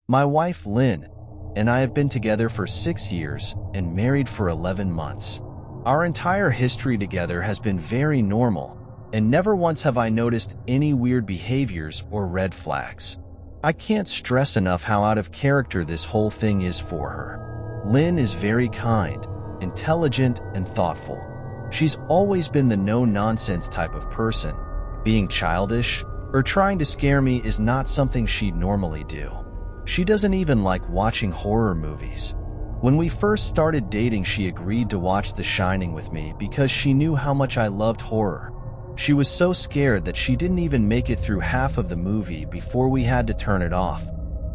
My wife, Lynn, and I have been together for 6 years and married for 11 months. Our entire history together has been very normal, and never once have I noticed any weird behaviors or red flags. I can't stress enough how out of character this whole thing is for her. Lynn is very kind, intelligent, and thoughtful. She's always been the no-nonsense type of person. Being childish or trying to scare me is not something she'd normally do. She doesn't even like watching horror movies. When we first started dating, she agreed to watch The Shining with me because she knew how much I loved horror. She was so scared that she didn't even make it through half of the movie before we had to turn it off.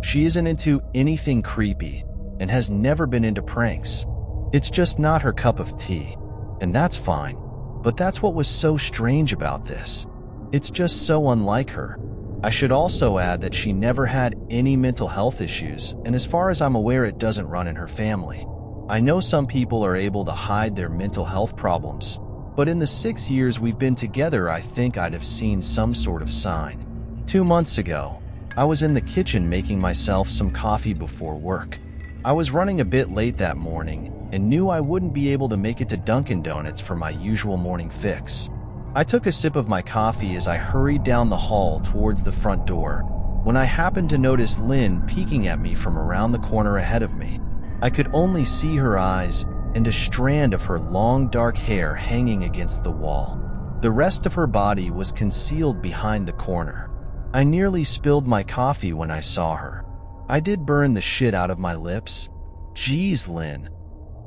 She isn't into anything creepy and has never been into pranks. It's just not her cup of tea, and that's fine. But that's what was so strange about this. It's just so unlike her. I should also add that she never had any mental health issues, and as far as I'm aware, it doesn't run in her family. I know some people are able to hide their mental health problems, but in the 6 years we've been together, I think I'd have seen some sort of sign. 2 months ago, I was in the kitchen making myself some coffee before work. I was running a bit late that morning and knew I wouldn't be able to make it to Dunkin' Donuts for my usual morning fix. I took a sip of my coffee as I hurried down the hall towards the front door, when I happened to notice Lynn peeking at me from around the corner ahead of me. I could only see her eyes and a strand of her long dark hair hanging against the wall. The rest of her body was concealed behind the corner. I nearly spilled my coffee when I saw her. I did burn the shit out of my lips. "Geez, Lynn,"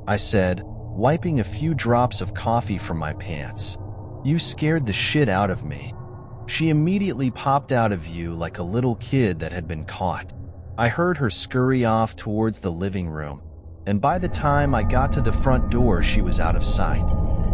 I said, wiping a few drops of coffee from my pants. "You scared the shit out of me." She immediately popped out of view like a little kid that had been caught. I heard her scurry off towards the living room, and by the time I got to the front door, she was out of sight.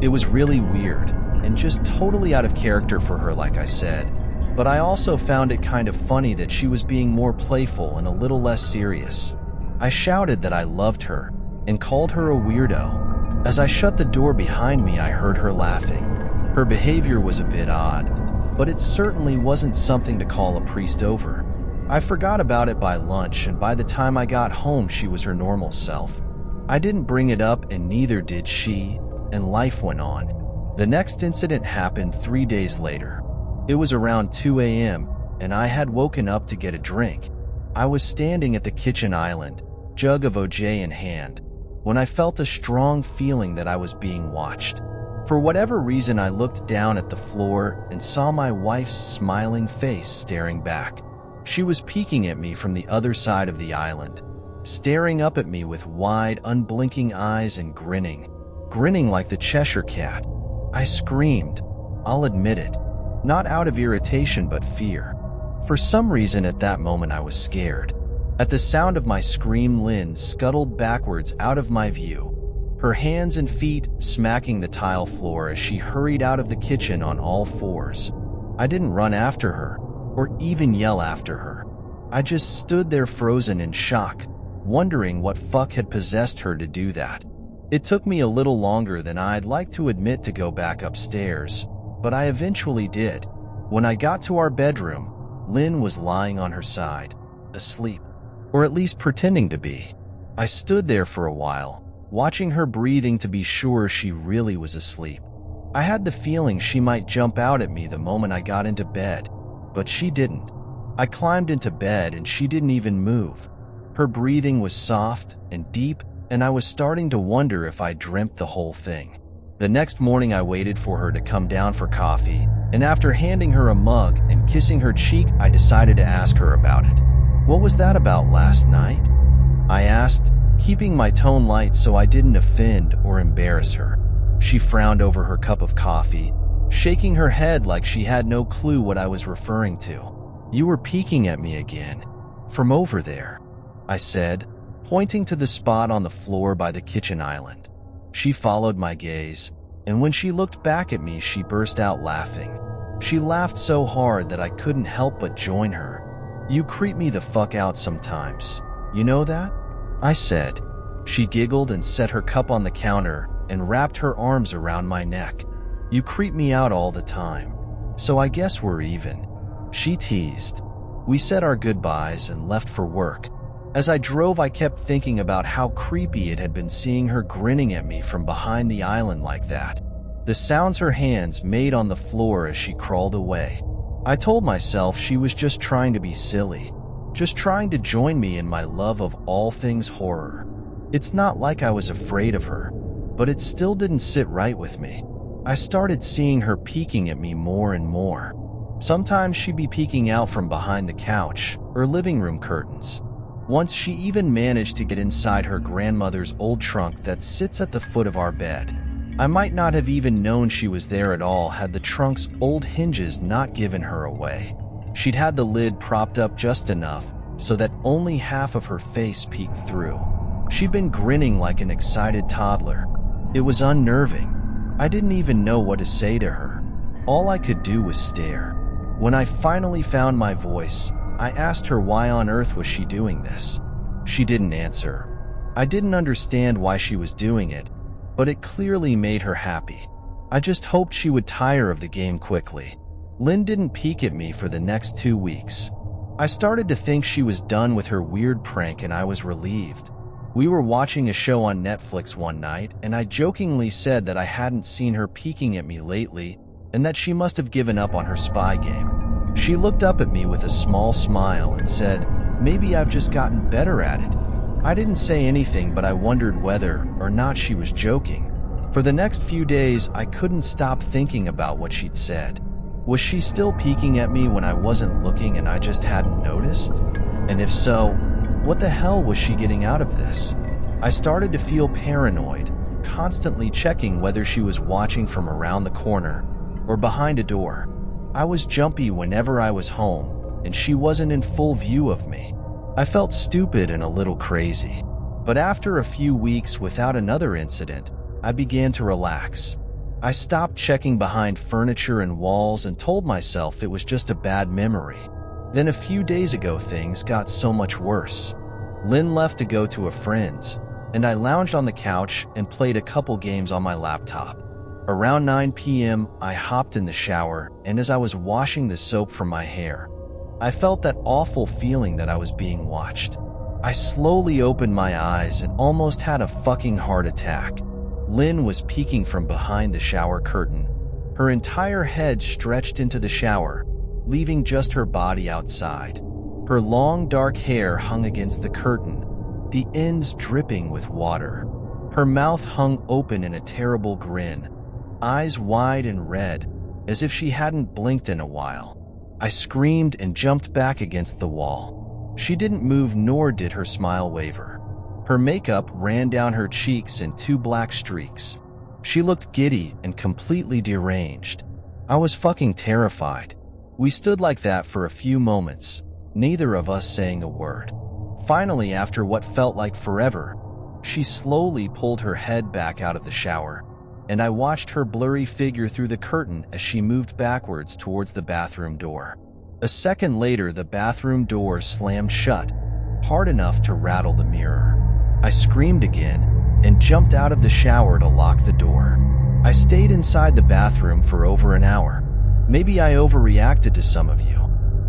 It was really weird, and just totally out of character for her, like I said, but I also found it kind of funny that she was being more playful and a little less serious. I shouted that I loved her, and called her a weirdo. As I shut the door behind me, I heard her laughing. Her behavior was a bit odd, but it certainly wasn't something to call a priest over. I forgot about it by lunch, and by the time I got home, she was her normal self. I didn't bring it up, and neither did she, and life went on. The next incident happened 3 days later. It was around 2 a.m., and I had woken up to get a drink. I was standing at the kitchen island, jug of OJ in hand, when I felt a strong feeling that I was being watched. For whatever reason, I looked down at the floor and saw my wife's smiling face staring back. She was peeking at me from the other side of the island, staring up at me with wide, unblinking eyes and grinning like the Cheshire Cat. I screamed. I'll admit it. Not out of irritation, but fear. For some reason at that moment I was scared. At the sound of my scream, Lynn scuttled backwards out of my view, her hands and feet smacking the tile floor as she hurried out of the kitchen on all fours. I didn't run after her, or even yell after her. I just stood there frozen in shock, wondering what fuck had possessed her to do that. It took me a little longer than I'd like to admit to go back upstairs, but I eventually did. When I got to our bedroom, Lynn was lying on her side, asleep, or at least pretending to be. I stood there for a while, watching her breathing to be sure she really was asleep. I had the feeling she might jump out at me the moment I got into bed, but she didn't. I climbed into bed and she didn't even move. Her breathing was soft and deep, and I was starting to wonder if I dreamt the whole thing. The next morning I waited for her to come down for coffee, and after handing her a mug and kissing her cheek, I decided to ask her about it. "What was that about last night?" I asked, keeping my tone light so I didn't offend or embarrass her. She frowned over her cup of coffee, shaking her head like she had no clue what I was referring to. "You were peeking at me again, from over there," I said, pointing to the spot on the floor by the kitchen island. She followed my gaze, and when she looked back at me, she burst out laughing. She laughed so hard that I couldn't help but join her. "You creep me the fuck out sometimes. You know that?" I said. She giggled and set her cup on the counter and wrapped her arms around my neck. "You creep me out all the time, so I guess we're even," she teased. We said our goodbyes and left for work. As I drove, I kept thinking about how creepy it had been seeing her grinning at me from behind the island like that. The sounds her hands made on the floor as she crawled away. I told myself she was just trying to be silly, just trying to join me in my love of all things horror. It's not like I was afraid of her, but it still didn't sit right with me. I started seeing her peeking at me more and more. Sometimes she'd be peeking out from behind the couch or living room curtains. Once she even managed to get inside her grandmother's old trunk that sits at the foot of our bed. I might not have even known she was there at all had the trunk's old hinges not given her away. She'd had the lid propped up just enough so that only half of her face peeked through. She'd been grinning like an excited toddler. It was unnerving. I didn't even know what to say to her. All I could do was stare. When I finally found my voice, I asked her why on earth was she doing this. She didn't answer. I didn't understand why she was doing it, but it clearly made her happy. I just hoped she would tire of the game quickly. Lynn didn't peek at me for the next 2 weeks. I started to think she was done with her weird prank, and I was relieved. We were watching a show on Netflix one night, and I jokingly said that I hadn't seen her peeking at me lately and that she must have given up on her spy game. She looked up at me with a small smile and said, "Maybe I've just gotten better at it." I didn't say anything, but I wondered whether or not she was joking. For the next few days, I couldn't stop thinking about what she'd said. Was she still peeking at me when I wasn't looking and I just hadn't noticed? And if so, what the hell was she getting out of this? I started to feel paranoid, constantly checking whether she was watching from around the corner or behind a door. I was jumpy whenever I was home, and she wasn't in full view of me. I felt stupid and a little crazy. But after a few weeks without another incident, I began to relax. I stopped checking behind furniture and walls and told myself it was just a bad memory. Then a few days ago, things got so much worse. Lynn left to go to a friend's, and I lounged on the couch and played a couple games on my laptop. Around 9 p.m., I hopped in the shower, and as I was washing the soap from my hair, I felt that awful feeling that I was being watched. I slowly opened my eyes and almost had a fucking heart attack. Lynn was peeking from behind the shower curtain, her entire head stretched into the shower, leaving just her body outside. Her long dark hair hung against the curtain, the ends dripping with water. Her mouth hung open in a terrible grin, eyes wide and red, as if she hadn't blinked in a while. I screamed and jumped back against the wall. She didn't move, nor did her smile waver. Her makeup ran down her cheeks in 2 black streaks. She looked giddy and completely deranged. I was fucking terrified. We stood like that for a few moments, neither of us saying a word. Finally, after what felt like forever, she slowly pulled her head back out of the shower, and I watched her blurry figure through the curtain as she moved backwards towards the bathroom door. A second later, the bathroom door slammed shut, hard enough to rattle the mirror. I screamed again and jumped out of the shower to lock the door. I stayed inside the bathroom for over an hour. Maybe I overreacted to some of you,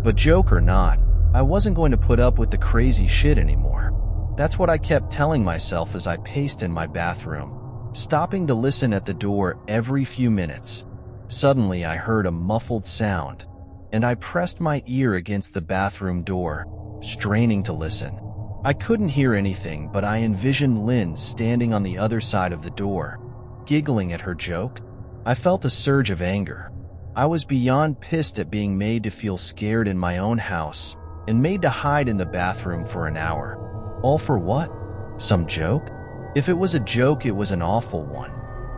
but joke or not, I wasn't going to put up with the crazy shit anymore. That's what I kept telling myself as I paced in my bathroom, stopping to listen at the door every few minutes. Suddenly, I heard a muffled sound, and I pressed my ear against the bathroom door, straining to listen. I couldn't hear anything, but I envisioned Lynn standing on the other side of the door, giggling at her joke. I felt a surge of anger. I was beyond pissed at being made to feel scared in my own house and made to hide in the bathroom for an hour. All for what? Some joke? If it was a joke, it was an awful one.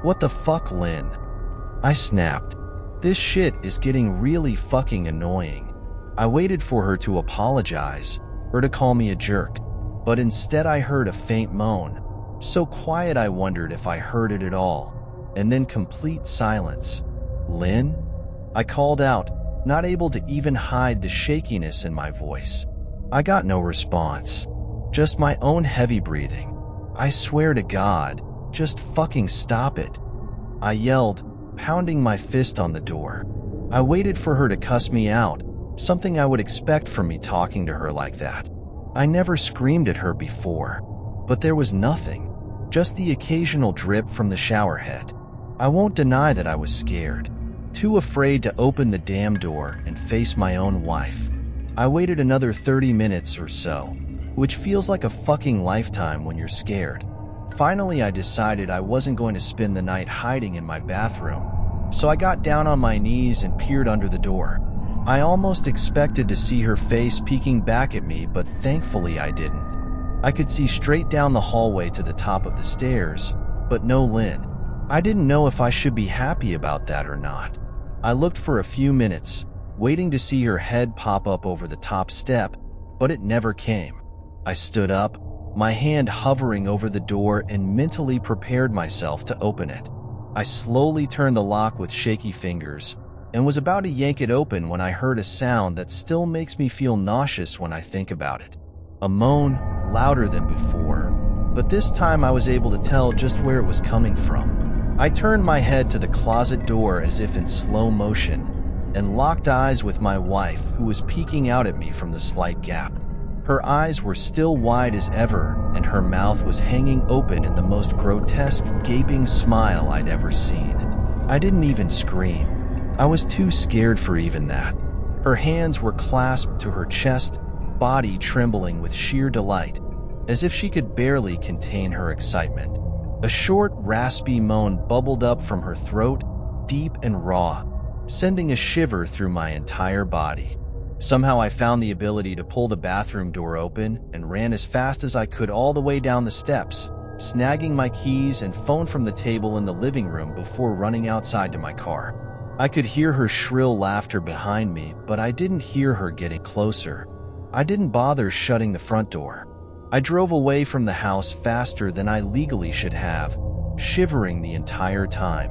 What the fuck, Lynn? I snapped. This shit is getting really fucking annoying. I waited for her to apologize or to call me a jerk, but instead I heard a faint moan, so quiet I wondered if I heard it at all, and then complete silence. "Lynn?" I called out, not able to even hide the shakiness in my voice. I got no response, just my own heavy breathing. "I swear to God, just fucking stop it," I yelled, pounding my fist on the door. I waited for her to cuss me out, something I would expect from me talking to her like that. I never screamed at her before, but there was nothing, just the occasional drip from the shower head. I won't deny that I was scared, too afraid to open the damn door and face my own wife. I waited another 30 minutes or so, which feels like a fucking lifetime when you're scared. Finally, I decided I wasn't going to spend the night hiding in my bathroom, so I got down on my knees and peered under the door. I almost expected to see her face peeking back at me, but thankfully I didn't. I could see straight down the hallway to the top of the stairs, but no Lynn. I didn't know if I should be happy about that or not. I looked for a few minutes, waiting to see her head pop up over the top step, but it never came. I stood up, my hand hovering over the door, and mentally prepared myself to open it. I slowly turned the lock with shaky fingers and was about to yank it open when I heard a sound that still makes me feel nauseous when I think about it. A moan, louder than before, but this time I was able to tell just where it was coming from. I turned my head to the closet door as if in slow motion and locked eyes with my wife, who was peeking out at me from the slight gap. Her eyes were still wide as ever, and her mouth was hanging open in the most grotesque, gaping smile I'd ever seen. I didn't even scream. I was too scared for even that. Her hands were clasped to her chest, body trembling with sheer delight, as if she could barely contain her excitement. A short, raspy moan bubbled up from her throat, deep and raw, sending a shiver through my entire body. Somehow I found the ability to pull the bathroom door open and ran as fast as I could all the way down the steps, snagging my keys and phone from the table in the living room before running outside to my car. I could hear her shrill laughter behind me, but I didn't hear her getting closer. I didn't bother shutting the front door. I drove away from the house faster than I legally should have, shivering the entire time,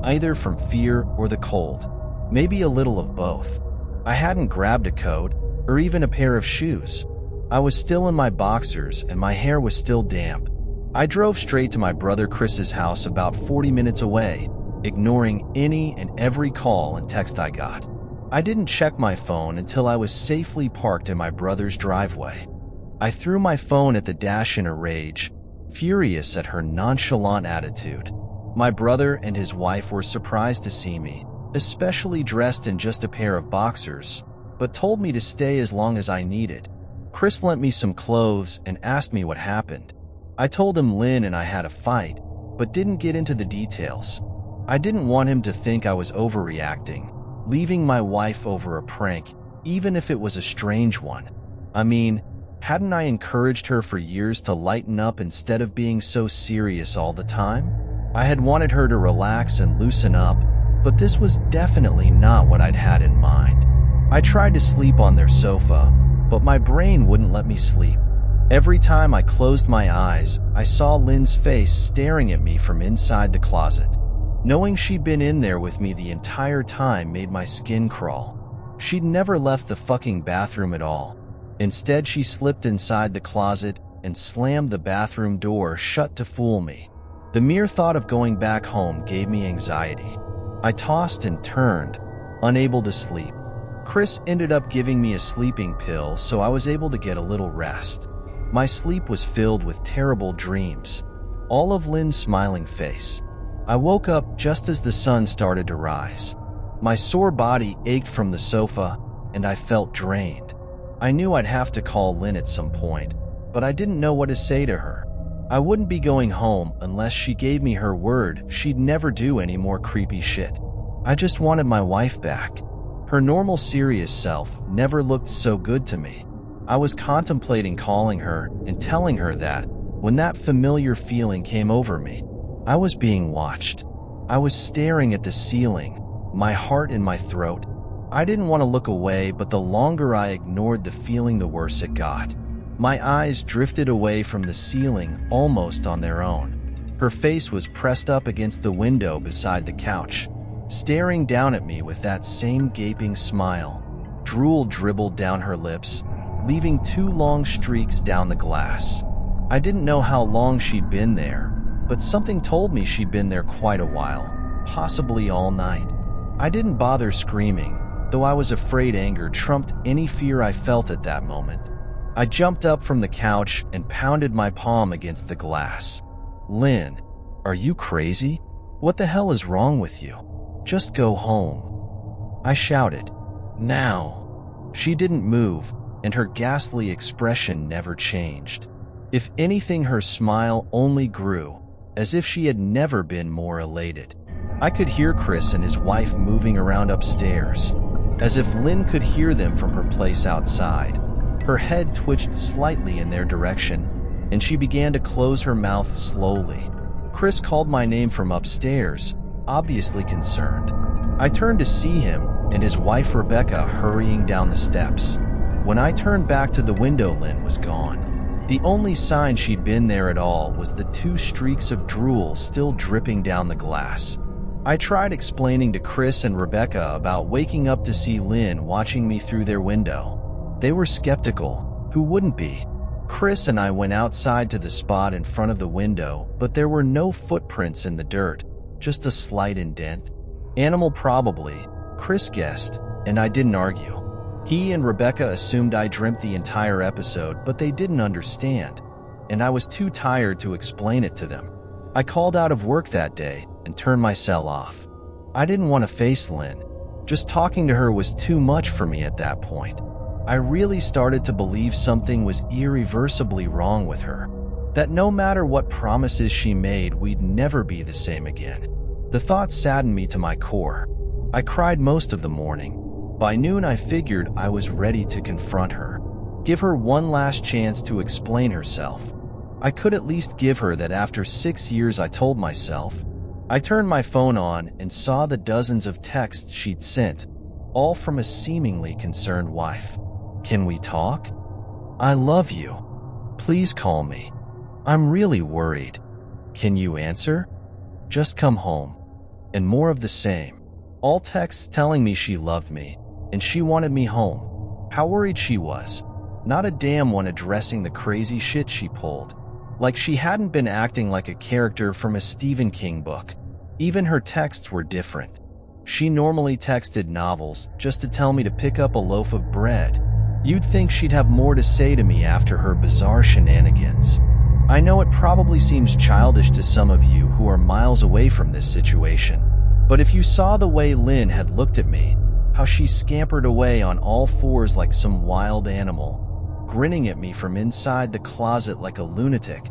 either from fear or the cold, maybe a little of both. I hadn't grabbed a coat or even a pair of shoes. I was still in my boxers and my hair was still damp. I drove straight to my brother Chris's house about 40 minutes away, ignoring any and every call and text I got. I didn't check my phone until I was safely parked in my brother's driveway. I threw my phone at the dash in a rage, furious at her nonchalant attitude. My brother and his wife were surprised to see me, especially dressed in just a pair of boxers, but told me to stay as long as I needed. Chris lent me some clothes and asked me what happened. I told him Lynn and I had a fight, but didn't get into the details. I didn't want him to think I was overreacting, leaving my wife over a prank, even if it was a strange one. I mean, hadn't I encouraged her for years to lighten up instead of being so serious all the time? I had wanted her to relax and loosen up, but this was definitely not what I'd had in mind. I tried to sleep on their sofa, but my brain wouldn't let me sleep. Every time I closed my eyes, I saw Lynn's face staring at me from inside the closet. Knowing she'd been in there with me the entire time made my skin crawl. She'd never left the fucking bathroom at all. Instead, she slipped inside the closet and slammed the bathroom door shut to fool me. The mere thought of going back home gave me anxiety. I tossed and turned, unable to sleep. Chris ended up giving me a sleeping pill, so I was able to get a little rest. My sleep was filled with terrible dreams, all of Lynn's smiling face. I woke up just as the sun started to rise. My sore body ached from the sofa, and I felt drained. I knew I'd have to call Lynn at some point, but I didn't know what to say to her. I wouldn't be going home unless she gave me her word she'd never do any more creepy shit. I just wanted my wife back. Her normal serious self never looked so good to me. I was contemplating calling her and telling her that when that familiar feeling came over me. I was being watched. I was staring at the ceiling, my heart in my throat. I didn't want to look away, but the longer I ignored the feeling, the worse it got. My eyes drifted away from the ceiling almost on their own. Her face was pressed up against the window beside the couch, staring down at me with that same gaping smile. Drool dribbled down her lips, leaving 2 long streaks down the glass. I didn't know how long she'd been there, but something told me she'd been there quite a while, possibly all night. I didn't bother screaming, though I was afraid anger trumped any fear I felt at that moment. I jumped up from the couch and pounded my palm against the glass. "Lynn, are you crazy? What the hell is wrong with you? Just go home," I shouted. "Now." She didn't move, and her ghastly expression never changed. If anything, her smile only grew, as if she had never been more elated. I could hear Chris and his wife moving around upstairs, as if Lynn could hear them from her place outside. Her head twitched slightly in their direction, and she began to close her mouth slowly. Chris called my name from upstairs, obviously concerned. I turned to see him and his wife Rebecca hurrying down the steps. When I turned back to the window, Lynn was gone. The only sign she'd been there at all was the 2 streaks of drool still dripping down the glass. I tried explaining to Chris and Rebecca about waking up to see Lynn watching me through their window. They were skeptical. Who wouldn't be? Chris and I went outside to the spot in front of the window, but there were no footprints in the dirt, just a slight indent. Animal probably, Chris guessed, and I didn't argue. He and Rebecca assumed I dreamt the entire episode, but they didn't understand, and I was too tired to explain it to them. I called out of work that day and turned my cell off. I didn't want to face Lynn. Just talking to her was too much for me at that point. I really started to believe something was irreversibly wrong with her, that no matter what promises she made, we'd never be the same again. The thought saddened me to my core. I cried most of the morning. By noon, I figured I was ready to confront her, give her one last chance to explain herself. I could at least give her that after 6 years, I told myself. I turned my phone on and saw the dozens of texts she'd sent, all from a seemingly concerned wife. "Can we talk? I love you. Please call me. I'm really worried. Can you answer? Just come home." And more of the same. All texts telling me she loved me and she wanted me home. How worried she was. Not a damn one addressing the crazy shit she pulled. Like she hadn't been acting like a character from a Stephen King book. Even her texts were different. She normally texted novels just to tell me to pick up a loaf of bread. You'd think she'd have more to say to me after her bizarre shenanigans. I know it probably seems childish to some of you who are miles away from this situation, but if you saw the way Lynn had looked at me, how she scampered away on all fours like some wild animal, grinning at me from inside the closet like a lunatic,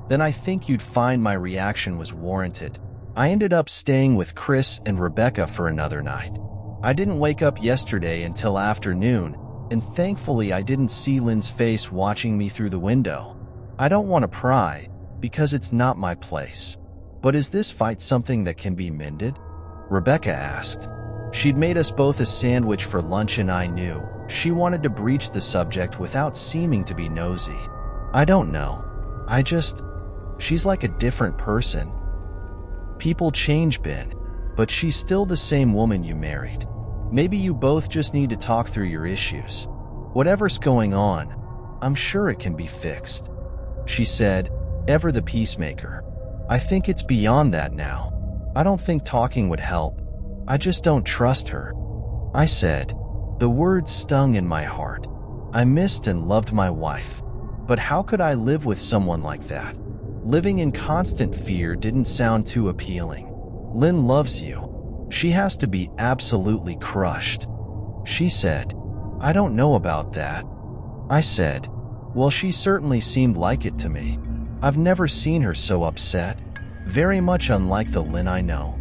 then I think you'd find my reaction was warranted. I ended up staying with Chris and Rebecca for another night. I didn't wake up yesterday until afternoon, and thankfully I didn't see Lynn's face watching me through the window. I don't want to pry, because it's not my place. But is this fight something that can be mended? Rebecca asked. She'd made us both a sandwich for lunch, and I knew she wanted to breach the subject without seeming to be nosy. I don't know. She's like a different person. People change, Ben, but she's still the same woman you married. Maybe you both just need to talk through your issues. Whatever's going on, I'm sure it can be fixed. She said, ever the peacemaker. I think it's beyond that now. I don't think talking would help. I just don't trust her. I said. The words stung in my heart. I missed and loved my wife. But how could I live with someone like that? Living in constant fear didn't sound too appealing. Lynn loves you. She has to be absolutely crushed. She said. I don't know about that. I said. Well, she certainly seemed like it to me. I've never seen her so upset. Very much unlike the Lynn I know.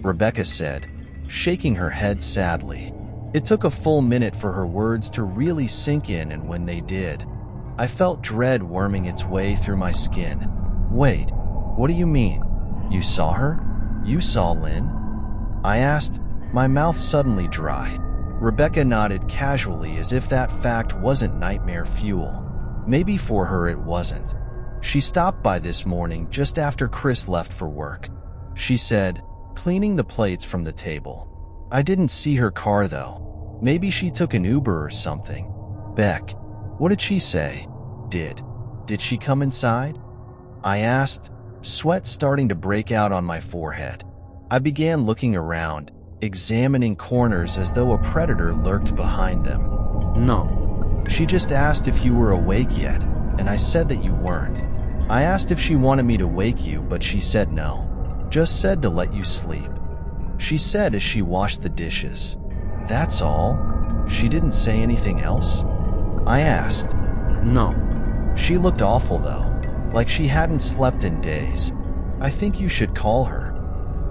Rebecca said, shaking her head sadly. It took a full minute for her words to really sink in, and when they did, I felt dread worming its way through my skin. Wait, what do you mean? You saw her? You saw Lynn? I asked, my mouth suddenly dry. Rebecca nodded casually as if that fact wasn't nightmare fuel. Maybe for her it wasn't. She stopped by this morning just after Chris left for work. She said, cleaning the plates from the table. I didn't see her car though. Maybe she took an Uber or something. Beck, what did she say? Did she come inside? I asked, sweat starting to break out on my forehead. I began looking around, examining corners as though a predator lurked behind them. No, She just asked if you were awake yet, and I said that you weren't. I asked if she wanted me to wake you, but she said no. Just said to let you sleep. She said as she washed the dishes. That's all? She didn't say anything else? I asked. No. She looked awful though, like she hadn't slept in days. I think you should call her.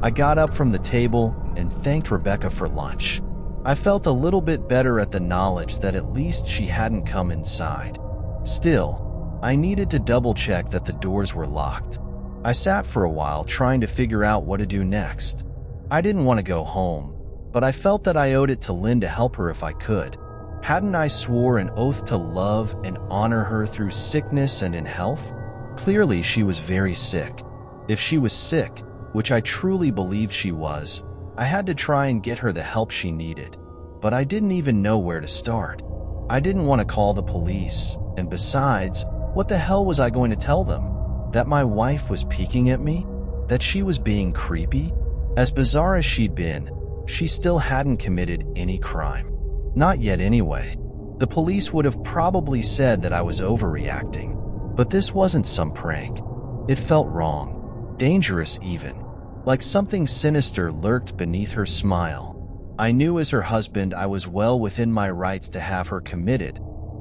I got up from the table and thanked Rebecca for lunch. I felt a little bit better at the knowledge that at least she hadn't come inside. Still, I needed to double check that the doors were locked. I sat for a while trying to figure out what to do next. I didn't want to go home, but I felt that I owed it to Lynn to help her if I could. Hadn't I swore an oath to love and honor her through sickness and in health? Clearly she was very sick. If she was sick, which I truly believed she was, I had to try and get her the help she needed. But I didn't even know where to start. I didn't want to call the police, and besides, what the hell was I going to tell them? That my wife was peeking at me? That she was being creepy? As bizarre as she'd been, she still hadn't committed any crime. Not yet anyway. The police would have probably said that I was overreacting. But this wasn't some prank. It felt wrong. Dangerous even. Like something sinister lurked beneath her smile. I knew as her husband I was well within my rights to have her committed.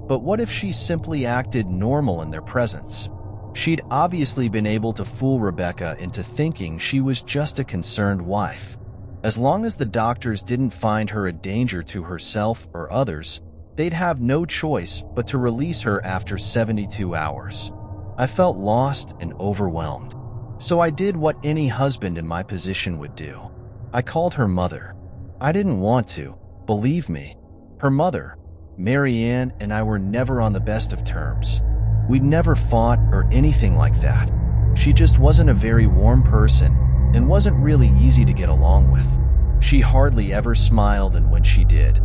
But what if she simply acted normal in their presence? She'd obviously been able to fool Rebecca into thinking she was just a concerned wife. As long as the doctors didn't find her a danger to herself or others, they'd have no choice but to release her after 72 hours. I felt lost and overwhelmed. So I did what any husband in my position would do. I called her mother. I didn't want to, believe me. Her mother, Mary Ann, and I were never on the best of terms. We'd never fought or anything like that. She just wasn't a very warm person and wasn't really easy to get along with. She hardly ever smiled, and when she did,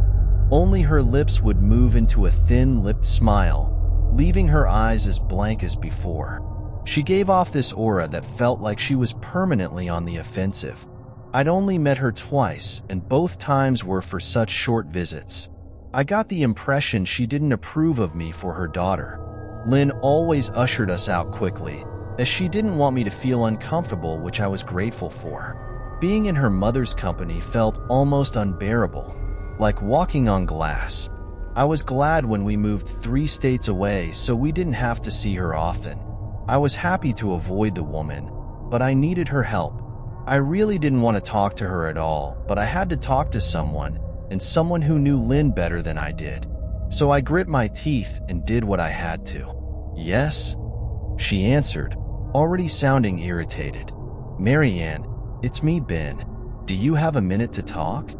only her lips would move into a thin-lipped smile, leaving her eyes as blank as before. She gave off this aura that felt like she was permanently on the offensive. I'd only met her twice, and both times were for such short visits. I got the impression she didn't approve of me for her daughter. Lynn always ushered us out quickly, as she didn't want me to feel uncomfortable, which I was grateful for. Being in her mother's company felt almost unbearable, like walking on glass. I was glad when we moved 3 states away so we didn't have to see her often. I was happy to avoid the woman, but I needed her help. I really didn't want to talk to her at all, but I had to talk to someone, and someone who knew Lynn better than I did. So I grit my teeth and did what I had to. Yes? She answered, already sounding irritated. Mary Ann, it's me, Ben. Do you have a minute to talk?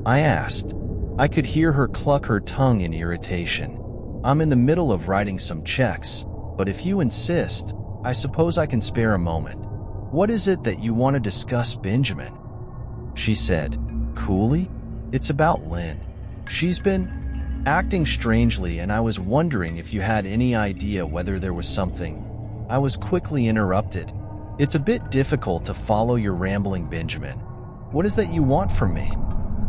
I asked. I could hear her cluck her tongue in irritation. I'm in the middle of writing some checks, but if you insist, I suppose I can spare a moment. What is it that you want to discuss, Benjamin? She said, coolly. It's about Lynn. She's been acting strangely, and I was wondering if you had any idea whether there was something. I was quickly interrupted. It's a bit difficult to follow your rambling, Benjamin. What is that you want from me?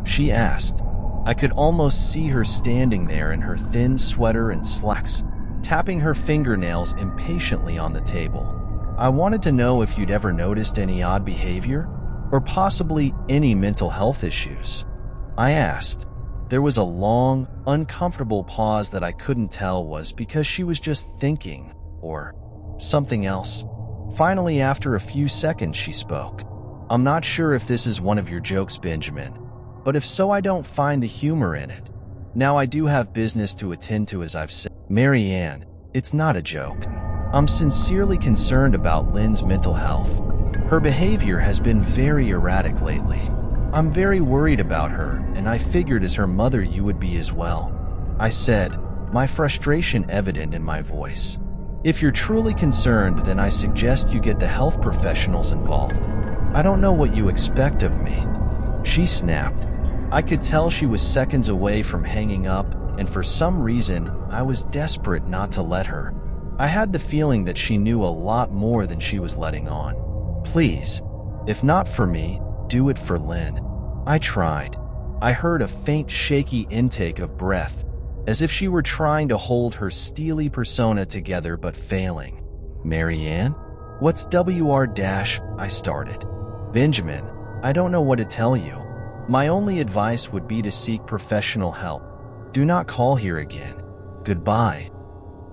She asked. I could almost see her standing there in her thin sweater and slacks, tapping her fingernails impatiently on the table. I wanted to know if you'd ever noticed any odd behavior, or possibly any mental health issues. I asked. There was a long, uncomfortable pause that I couldn't tell was because she was just thinking, or something else. Finally, after a few seconds, she spoke. I'm not sure if this is one of your jokes, Benjamin, but if so, I don't find the humor in it. Now I do have business to attend to, as I've said. Mary Ann, it's not a joke. I'm sincerely concerned about Lynn's mental health. Her behavior has been very erratic lately. I'm very worried about her, and I figured as her mother you would be as well. I said, my frustration evident in my voice. If you're truly concerned, then I suggest you get the health professionals involved. I don't know what you expect of me. She snapped. I could tell she was seconds away from hanging up, and for some reason, I was desperate not to let her. I had the feeling that she knew a lot more than she was letting on. Please, if not for me, do it for Lynn. I tried. I heard a faint, shaky intake of breath, as if she were trying to hold her steely persona together but failing. "Marianne? What's WR-?" I started. "Benjamin, I don't know what to tell you. My only advice would be to seek professional help. Do not call here again. Goodbye."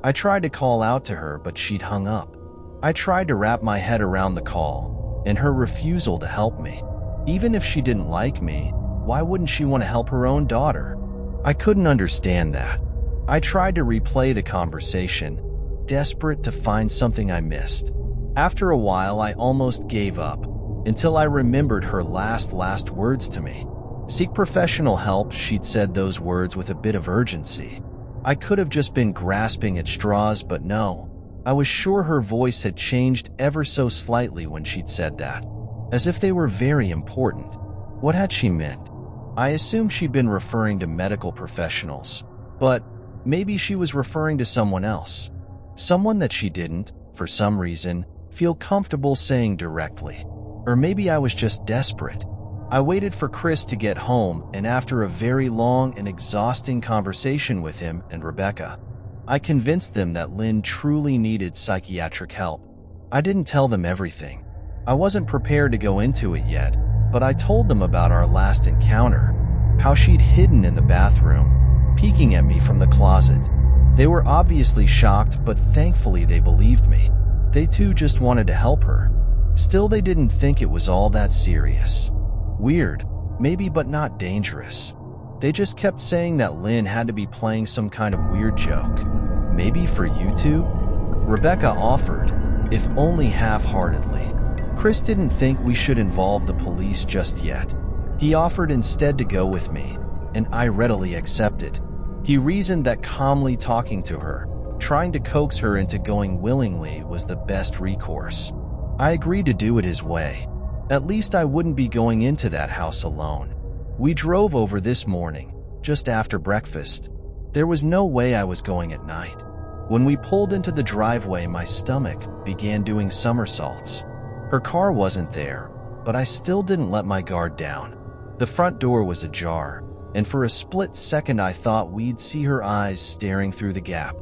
I tried to call out to her, but she'd hung up. I tried to wrap my head around the call and her refusal to help me. Even if she didn't like me, why wouldn't she want to help her own daughter? I couldn't understand that. I tried to replay the conversation, desperate to find something I missed. After a while, I almost gave up, until I remembered her last words to me. "Seek professional help," she'd said those words with a bit of urgency. I could have just been grasping at straws, but no. I was sure her voice had changed ever so slightly when she'd said that, as if they were very important. What had she meant? I assumed she'd been referring to medical professionals, but maybe she was referring to someone else. Someone that she didn't, for some reason, feel comfortable saying directly. Or maybe I was just desperate. I waited for Chris to get home, and after a very long and exhausting conversation with him and Rebecca, I convinced them that Lynn truly needed psychiatric help. I didn't tell them everything. I wasn't prepared to go into it yet, but I told them about our last encounter, how she'd hidden in the bathroom, peeking at me from the closet. They were obviously shocked, but thankfully they believed me. They too just wanted to help her. Still, they didn't think it was all that serious. Weird, maybe, but not dangerous. They just kept saying that Lynn had to be playing some kind of weird joke. "Maybe for you two?" Rebecca offered, if only half-heartedly. Chris didn't think we should involve the police just yet. He offered instead to go with me, and I readily accepted. He reasoned that calmly talking to her, trying to coax her into going willingly, was the best recourse. I agreed to do it his way. At least I wouldn't be going into that house alone. We drove over this morning, just after breakfast. There was no way I was going at night. When we pulled into the driveway, my stomach began doing somersaults. Her car wasn't there, but I still didn't let my guard down. The front door was ajar, and for a split second I thought we'd see her eyes staring through the gap.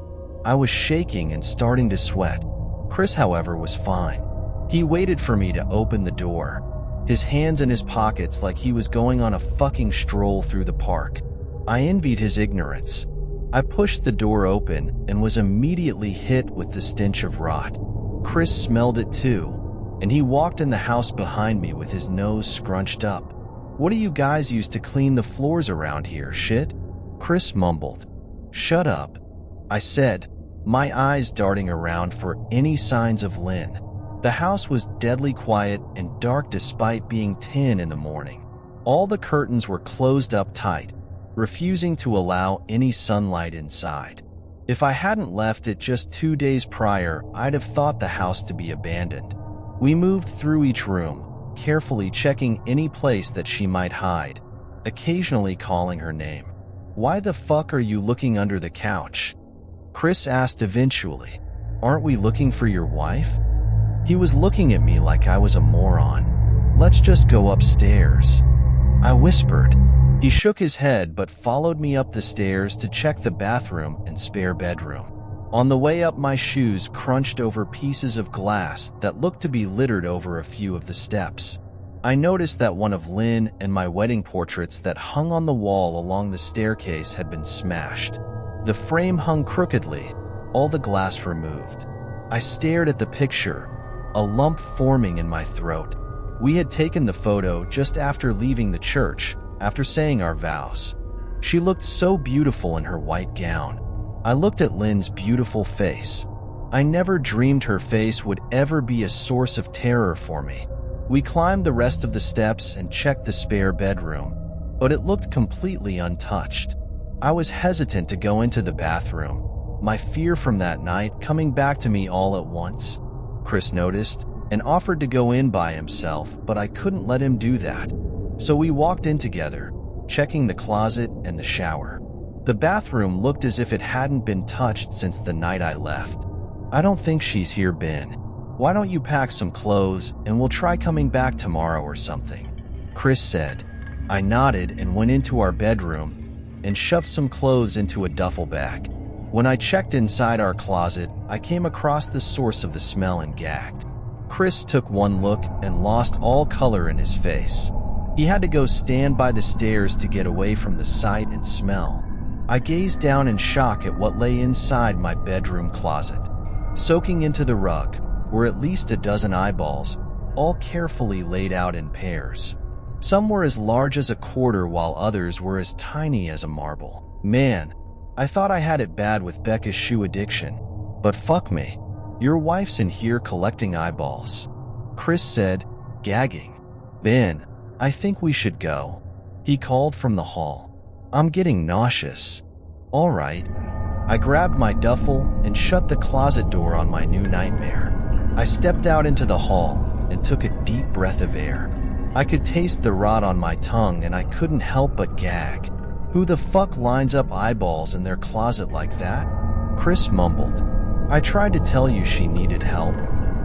I was shaking and starting to sweat. Chris, however, was fine. He waited for me to open the door, his hands in his pockets like he was going on a fucking stroll through the park. I envied his ignorance. I pushed the door open and was immediately hit with the stench of rot. Chris smelled it too, and he walked in the house behind me with his nose scrunched up. "What do you guys use to clean the floors around here, shit?" Chris mumbled. "Shut up," I said, my eyes darting around for any signs of Lynn. The house was deadly quiet and dark despite being 10 in the morning. All the curtains were closed up tight, refusing to allow any sunlight inside. If I hadn't left it just 2 days prior, I'd have thought the house to be abandoned. We moved through each room, carefully checking any place that she might hide, occasionally calling her name. "Why the fuck are you looking under the couch?" Chris asked eventually. "Aren't we looking for your wife?" He was looking at me like I was a moron. "Let's just go upstairs," I whispered. He shook his head but followed me up the stairs to check the bathroom and spare bedroom. On the way up, my shoes crunched over pieces of glass that looked to be littered over a few of the steps. I noticed that one of Lynn and my wedding portraits that hung on the wall along the staircase had been smashed. The frame hung crookedly, all the glass removed. I stared at the picture, a lump forming in my throat. We had taken the photo just after leaving the church, after saying our vows. She looked so beautiful in her white gown. I looked at Lynn's beautiful face. I never dreamed her face would ever be a source of terror for me. We climbed the rest of the steps and checked the spare bedroom, but it looked completely untouched. I was hesitant to go into the bathroom, my fear from that night coming back to me all at once. Chris noticed and offered to go in by himself, but I couldn't let him do that. So we walked in together, checking the closet and the shower. The bathroom looked as if it hadn't been touched since the night I left. "I don't think she's here, Ben. Why don't you pack some clothes and we'll try coming back tomorrow or something?" Chris said. I nodded and went into our bedroom, and shoved some clothes into a duffel bag. When I checked inside our closet, I came across the source of the smell and gagged. Chris took one look and lost all color in his face. He had to go stand by the stairs to get away from the sight and smell. I gazed down in shock at what lay inside my bedroom closet. Soaking into the rug were at least a dozen eyeballs, all carefully laid out in pairs. Some were as large as a quarter while others were as tiny as a marble. Man, I thought I had it bad with Becca's shoe addiction. But fuck me, your wife's in here collecting eyeballs. Chris said, gagging. Ben, I think we should go. He called from the hall. I'm getting nauseous. All right. I grabbed my duffel and shut the closet door on my new nightmare. I stepped out into the hall and took a deep breath of air. I could taste the rot on my tongue and I couldn't help but gag. Who the fuck lines up eyeballs in their closet like that? Chris mumbled. I tried to tell you she needed help.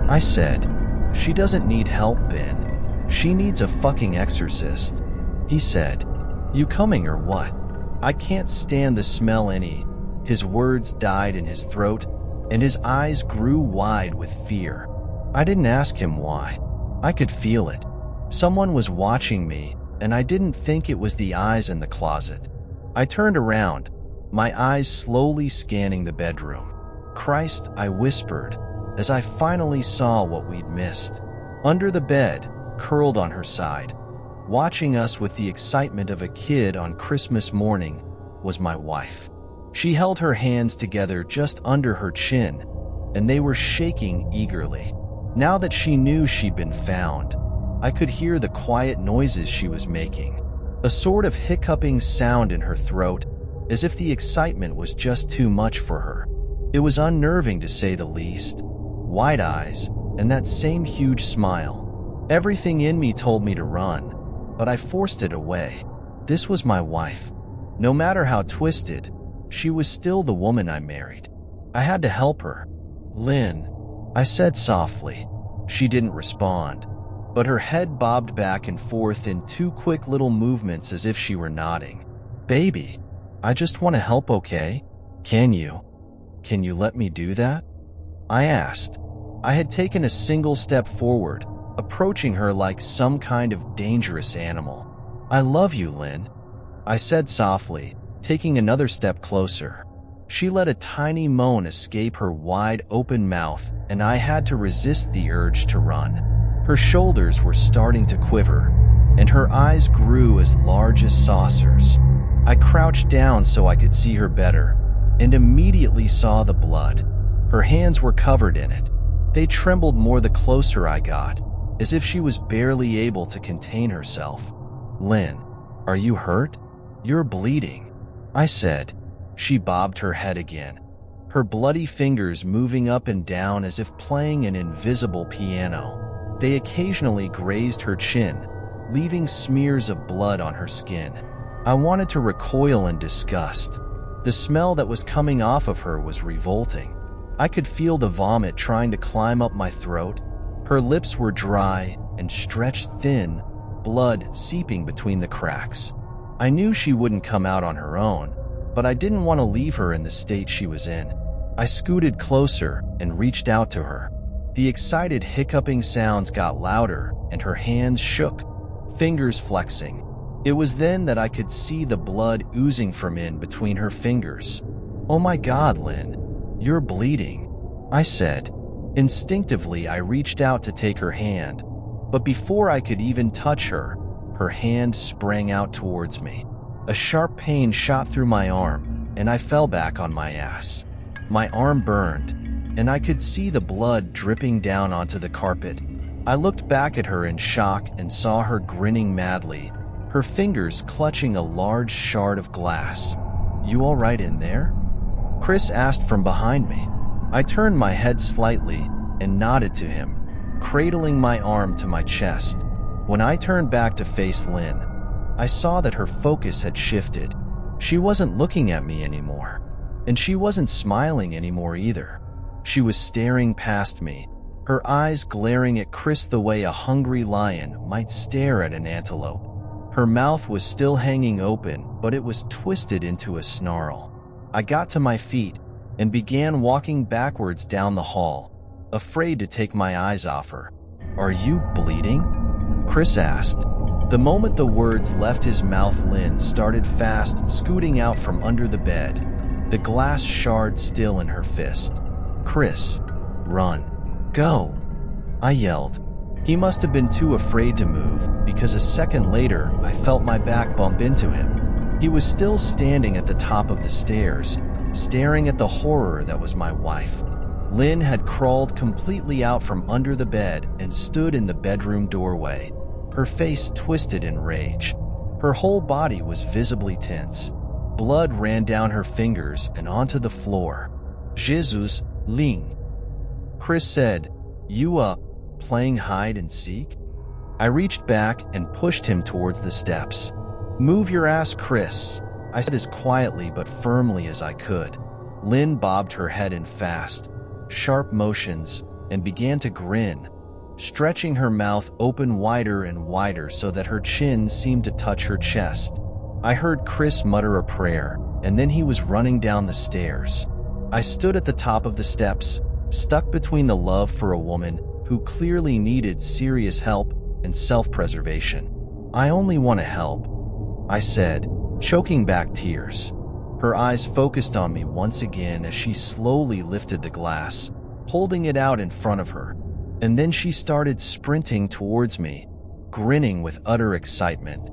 I said, she doesn't need help, Ben. She needs a fucking exorcist. He said, you coming or what? I can't stand the smell any. His words died in his throat, and his eyes grew wide with fear. I didn't ask him why. I could feel it. Someone was watching me, and I didn't think it was the eyes in the closet. I turned around, my eyes slowly scanning the bedroom. Christ, I whispered, as I finally saw what we'd missed. Under the bed, curled on her side, watching us with the excitement of a kid on Christmas morning, was my wife. She held her hands together just under her chin, and they were shaking eagerly. Now that she knew she'd been found, I could hear the quiet noises she was making, a sort of hiccuping sound in her throat, as if the excitement was just too much for her. It was unnerving to say the least. Wide eyes, and that same huge smile. Everything in me told me to run, but I forced it away. This was my wife. No matter how twisted, she was still the woman I married. I had to help her. Lynn, I said softly. She didn't respond, but her head bobbed back and forth in two quick little movements as if she were nodding. Baby, I just want to help, okay? Can you let me do that? I asked. I had taken a single step forward, approaching her like some kind of dangerous animal. I love you, Lynn, I said softly, taking another step closer. She let a tiny moan escape her wide open mouth, and I had to resist the urge to run. Her shoulders were starting to quiver, and her eyes grew as large as saucers. I crouched down so I could see her better, and immediately saw the blood. Her hands were covered in it. They trembled more the closer I got, as if she was barely able to contain herself. Lynn, are you hurt? You're bleeding, I said. She bobbed her head again, her bloody fingers moving up and down as if playing an invisible piano. They occasionally grazed her chin, leaving smears of blood on her skin. I wanted to recoil in disgust. The smell that was coming off of her was revolting. I could feel the vomit trying to climb up my throat. Her lips were dry and stretched thin, blood seeping between the cracks. I knew she wouldn't come out on her own, but I didn't want to leave her in the state she was in. I scooted closer and reached out to her. The excited hiccuping sounds got louder and her hands shook, fingers flexing. It was then that I could see the blood oozing from in between her fingers. Oh my God, Lynn, you're bleeding, I said. Instinctively, I reached out to take her hand, but before I could even touch her, her hand sprang out towards me. A sharp pain shot through my arm, and I fell back on my ass. My arm burned, and I could see the blood dripping down onto the carpet. I looked back at her in shock and saw her grinning madly, her fingers clutching a large shard of glass. You all right in there? Chris asked from behind me. I turned my head slightly and nodded to him, cradling my arm to my chest. When I turned back to face Lynn, I saw that her focus had shifted. She wasn't looking at me anymore, and she wasn't smiling anymore either. She was staring past me, her eyes glaring at Chris the way a hungry lion might stare at an antelope. Her mouth was still hanging open, but it was twisted into a snarl. I got to my feet and began walking backwards down the hall, afraid to take my eyes off her. "Are you bleeding?" Chris asked. The moment the words left his mouth, Lynn started fast scooting out from under the bed, the glass shard still in her fist. "Chris, run. Go!" I yelled. He must have been too afraid to move, because a second later I felt my back bump into him. He was still standing at the top of the stairs, staring at the horror that was my wife. Lynn had crawled completely out from under the bed and stood in the bedroom doorway, her face twisted in rage. Her whole body was visibly tense. Blood ran down her fingers and onto the floor. "Jesus, Ling," Chris said. "You, playing hide and seek?" I reached back and pushed him towards the steps. "Move your ass, Chris," I said as quietly but firmly as I could. Lynn bobbed her head in fast, sharp motions and began to grin, stretching her mouth open wider and wider so that her chin seemed to touch her chest. I heard Chris mutter a prayer, and then he was running down the stairs. I stood at the top of the steps, stuck between the love for a woman who clearly needed serious help and self-preservation. "I only want to help," I said, choking back tears. Her eyes focused on me once again as she slowly lifted the glass, holding it out in front of her. And then she started sprinting towards me, grinning with utter excitement.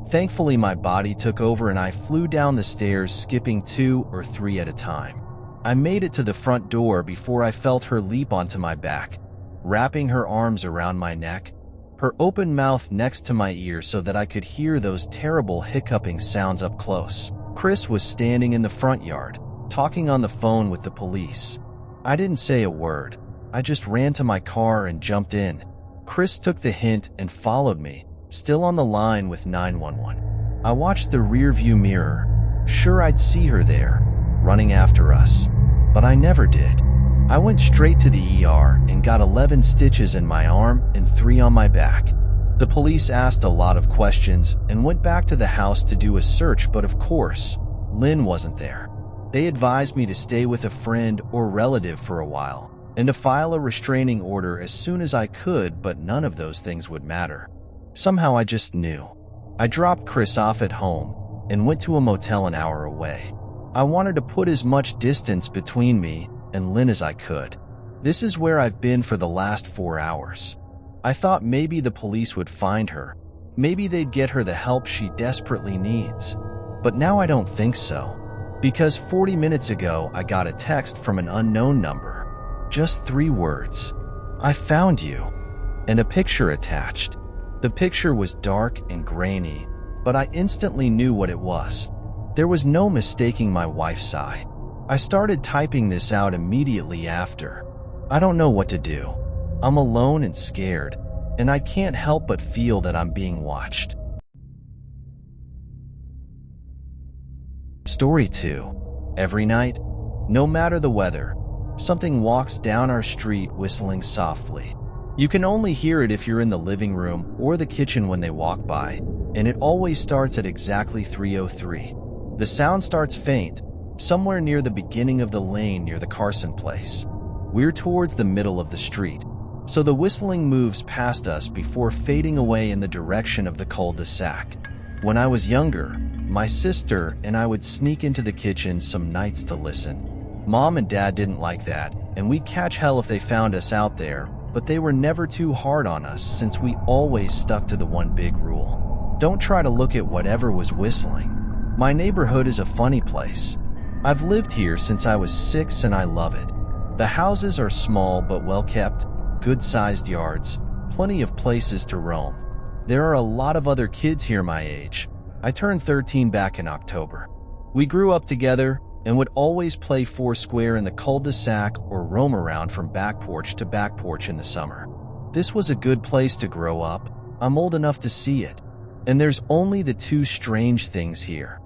Thankfully, my body took over and I flew down the stairs, skipping 2 or 3 at a time. I made it to the front door before I felt her leap onto my back, wrapping her arms around my neck, her open mouth next to my ear so that I could hear those terrible hiccuping sounds up close. Chris was standing in the front yard, talking on the phone with the police. I didn't say a word. I just ran to my car and jumped in. Chris took the hint and followed me, still on the line with 911. I watched the rearview mirror, sure I'd see her there, running after us. But I never did. I went straight to the ER and got 11 stitches in my arm and 3 on my back. The police asked a lot of questions and went back to the house to do a search, but of course, Lynn wasn't there. They advised me to stay with a friend or relative for a while and to file a restraining order as soon as I could, but none of those things would matter. Somehow I just knew. I dropped Chris off at home and went to a motel an hour away. I wanted to put as much distance between me and Lynn as I could. This is where I've been for the last 4 hours. I thought maybe the police would find her. Maybe they'd get her the help she desperately needs. But now I don't think so. Because 40 minutes ago, I got a text from an unknown number. Just 3 words. "I found you," and a picture attached. The picture was dark and grainy, but I instantly knew what it was. There was no mistaking my wife's eye. I started typing this out immediately after. I don't know what to do. I'm alone and scared, and I can't help but feel that I'm being watched. Story 2. Every night, no matter the weather, something walks down our street whistling softly. You can only hear it if you're in the living room or the kitchen when they walk by, and it always starts at exactly 3:03. The sound starts faint, somewhere near the beginning of the lane near the Carson place. We're towards the middle of the street, so the whistling moves past us before fading away in the direction of the cul-de-sac. When I was younger, my sister and I would sneak into the kitchen some nights to listen. Mom and Dad didn't like that, and we'd catch hell if they found us out there, but they were never too hard on us since we always stuck to the one big rule. Don't try to look at whatever was whistling. My neighborhood is a funny place. I've lived here since I was 6 and I love it. The houses are small but well kept, good-sized yards, plenty of places to roam. There are a lot of other kids here my age. I turned 13 back in October. We grew up together and would always play foursquare in the cul-de-sac or roam around from back porch to back porch in the summer. This was a good place to grow up. I'm old enough to see it. And there's only the 2 strange things here: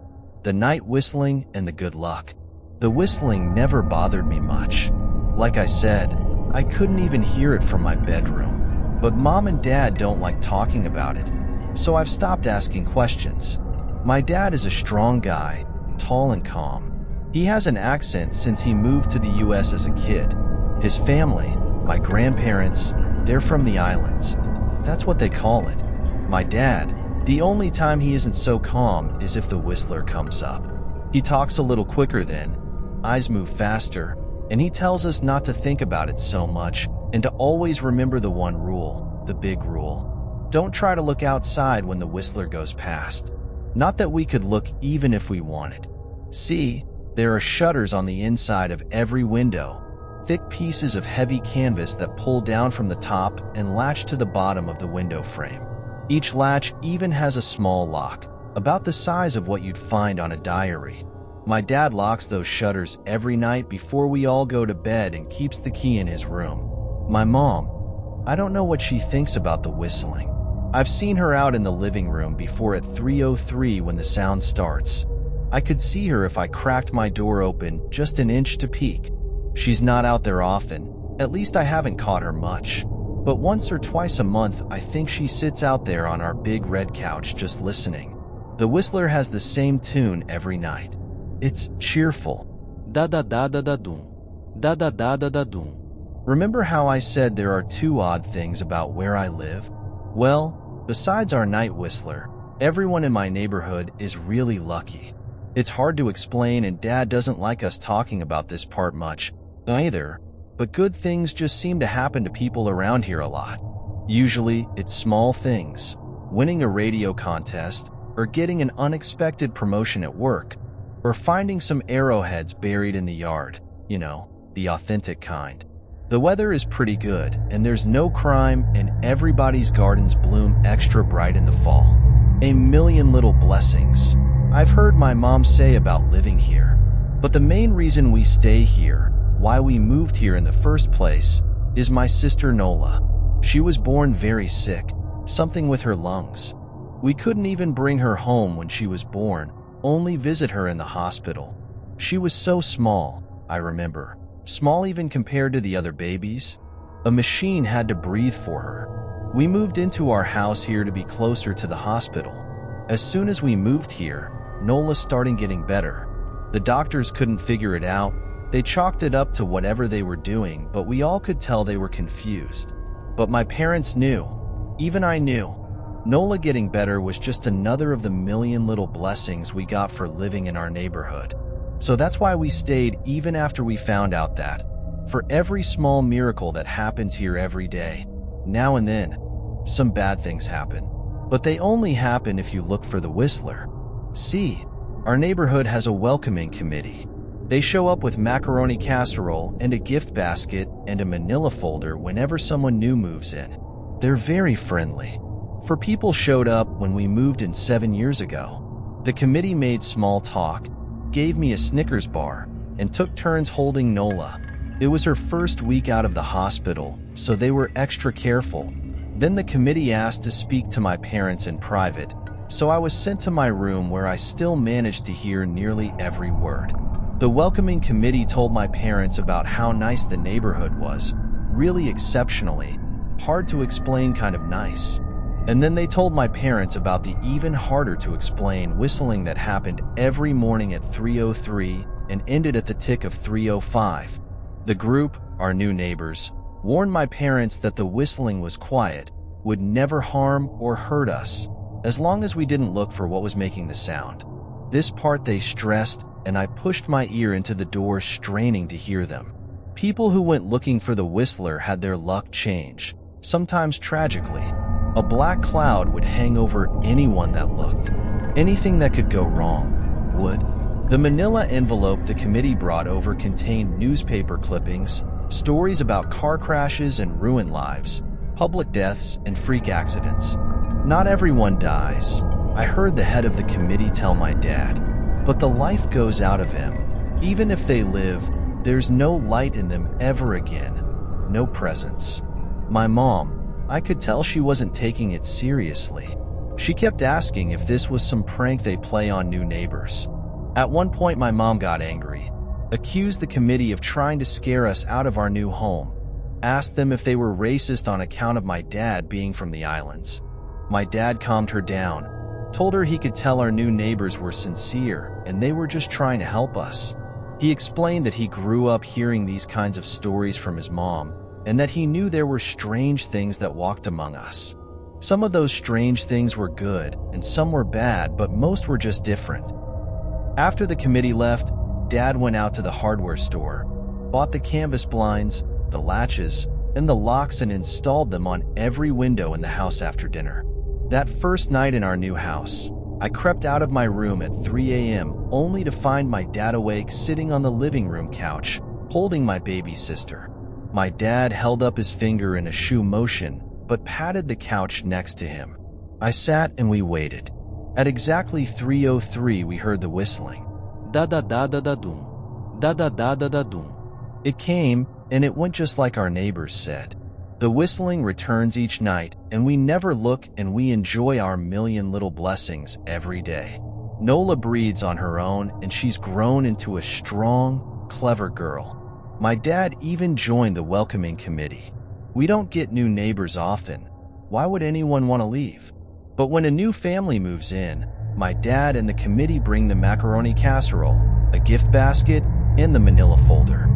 the night whistling and the good luck. The whistling never bothered me much. Like I said, I couldn't even hear it from my bedroom. But Mom and Dad don't like talking about it. so I've stopped asking questions. My dad is a strong guy, tall and calm. He has an accent since he moved to the US as a kid. His family, my grandparents, they're from the islands. That's what they call it. My dad, the only time he isn't so calm is if the Whistler comes up. He talks a little quicker then, eyes move faster, and he tells us not to think about it so much and to always remember the one rule, the big rule. Don't try to look outside when the Whistler goes past. Not that we could look even if we wanted. See, there are shutters on the inside of every window, thick pieces of heavy canvas that pull down from the top and latch to the bottom of the window frame. Each latch even has a small lock, about the size of what you'd find on a diary. My dad locks those shutters every night before we all go to bed and keeps the key in his room. My mom, I don't know what she thinks about the whistling. I've seen her out in the living room before at 3:03 when the sound starts. I could see her if I cracked my door open just an inch to peek. She's not out there often, at least I haven't caught her much. But once or twice a month, I think she sits out there on our big red couch just listening. The Whistler has the same tune every night. It's cheerful. Da-da-da-da-da-doom. Da-da-da-da-da-doom. Remember how I said there are two odd things about where I live? Well, besides our night whistler, everyone in my neighborhood is really lucky. It's hard to explain, and Dad doesn't like us talking about this part much either, but good things just seem to happen to people around here a lot. Usually, it's small things, winning a radio contest, or getting an unexpected promotion at work, or finding some arrowheads buried in the yard, the authentic kind. The weather is pretty good, and there's no crime, and everybody's gardens bloom extra bright in the fall. A million little blessings, I've heard my mom say about living here. But the main reason we stay here, why we moved here in the first place, is my sister Nola. She was born very sick, something with her lungs. We couldn't even bring her home when she was born, only visit her in the hospital. She was so small, I remember. Small even compared to the other babies. A machine had to breathe for her. We moved into our house here to be closer to the hospital. As soon as we moved here, Nola started getting better. The doctors couldn't figure it out. They chalked it up to whatever they were doing, but we all could tell they were confused. But my parents knew. Even I knew. Nola getting better was just another of the million little blessings we got for living in our neighborhood. So that's why we stayed even after we found out that, for every small miracle that happens here every day, now and then, some bad things happen. But they only happen if you look for the Whistler. See, our neighborhood has a welcoming committee. They show up with macaroni casserole and a gift basket and a manila folder whenever someone new moves in. They're very friendly. For people showed up when we moved in 7 years ago. The committee made small talk, gave me a Snickers bar, and took turns holding Nola. It was her first week out of the hospital, so they were extra careful. Then the committee asked to speak to my parents in private, so I was sent to my room where I still managed to hear nearly every word. The welcoming committee told my parents about how nice the neighborhood was, really exceptionally, hard to explain kind of nice. And then they told my parents about the even harder to explain whistling that happened every morning at 3:03 and ended at the tick of 3:05. The group, our new neighbors, warned my parents that the whistling was quiet, would never harm or hurt us, as long as we didn't look for what was making the sound. This part they stressed, and I pushed my ear into the door straining to hear them. People who went looking for the Whistler had their luck change, sometimes tragically. A black cloud would hang over anyone that looked. Anything that could go wrong would. The manila envelope the committee brought over contained newspaper clippings, stories about car crashes and ruined lives, public deaths and freak accidents. Not everyone dies, I heard the head of the committee tell my dad, but the life goes out of him. Even if they live, there's no light in them ever again, no presence. My mom, I could tell she wasn't taking it seriously. She kept asking if this was some prank they play on new neighbors. At one point my mom got angry, accused the committee of trying to scare us out of our new home, asked them if they were racist on account of my dad being from the islands. My dad calmed her down, told her he could tell our new neighbors were sincere and they were just trying to help us. He explained that he grew up hearing these kinds of stories from his mom and that he knew there were strange things that walked among us. Some of those strange things were good and some were bad, but most were just different. After the committee left, Dad went out to the hardware store, bought the canvas blinds, the latches, and the locks and installed them on every window in the house after dinner. That first night in our new house, I crept out of my room at 3 a.m. only to find my dad awake sitting on the living room couch, holding my baby sister. My dad held up his finger in a shoo motion, but patted the couch next to him. I sat and we waited. At exactly 3:03, we heard the whistling. Da-da-da-da-da-doom. Da-da-da-da-da-doom. It came, and it went just like our neighbors said. The whistling returns each night, and we never look, and we enjoy our million little blessings every day. Nola breathes on her own, and she's grown into a strong, clever girl. My dad even joined the welcoming committee. We don't get new neighbors often. Why would anyone want to leave? But when a new family moves in, my dad and the committee bring the macaroni casserole, a gift basket, and the manila folder.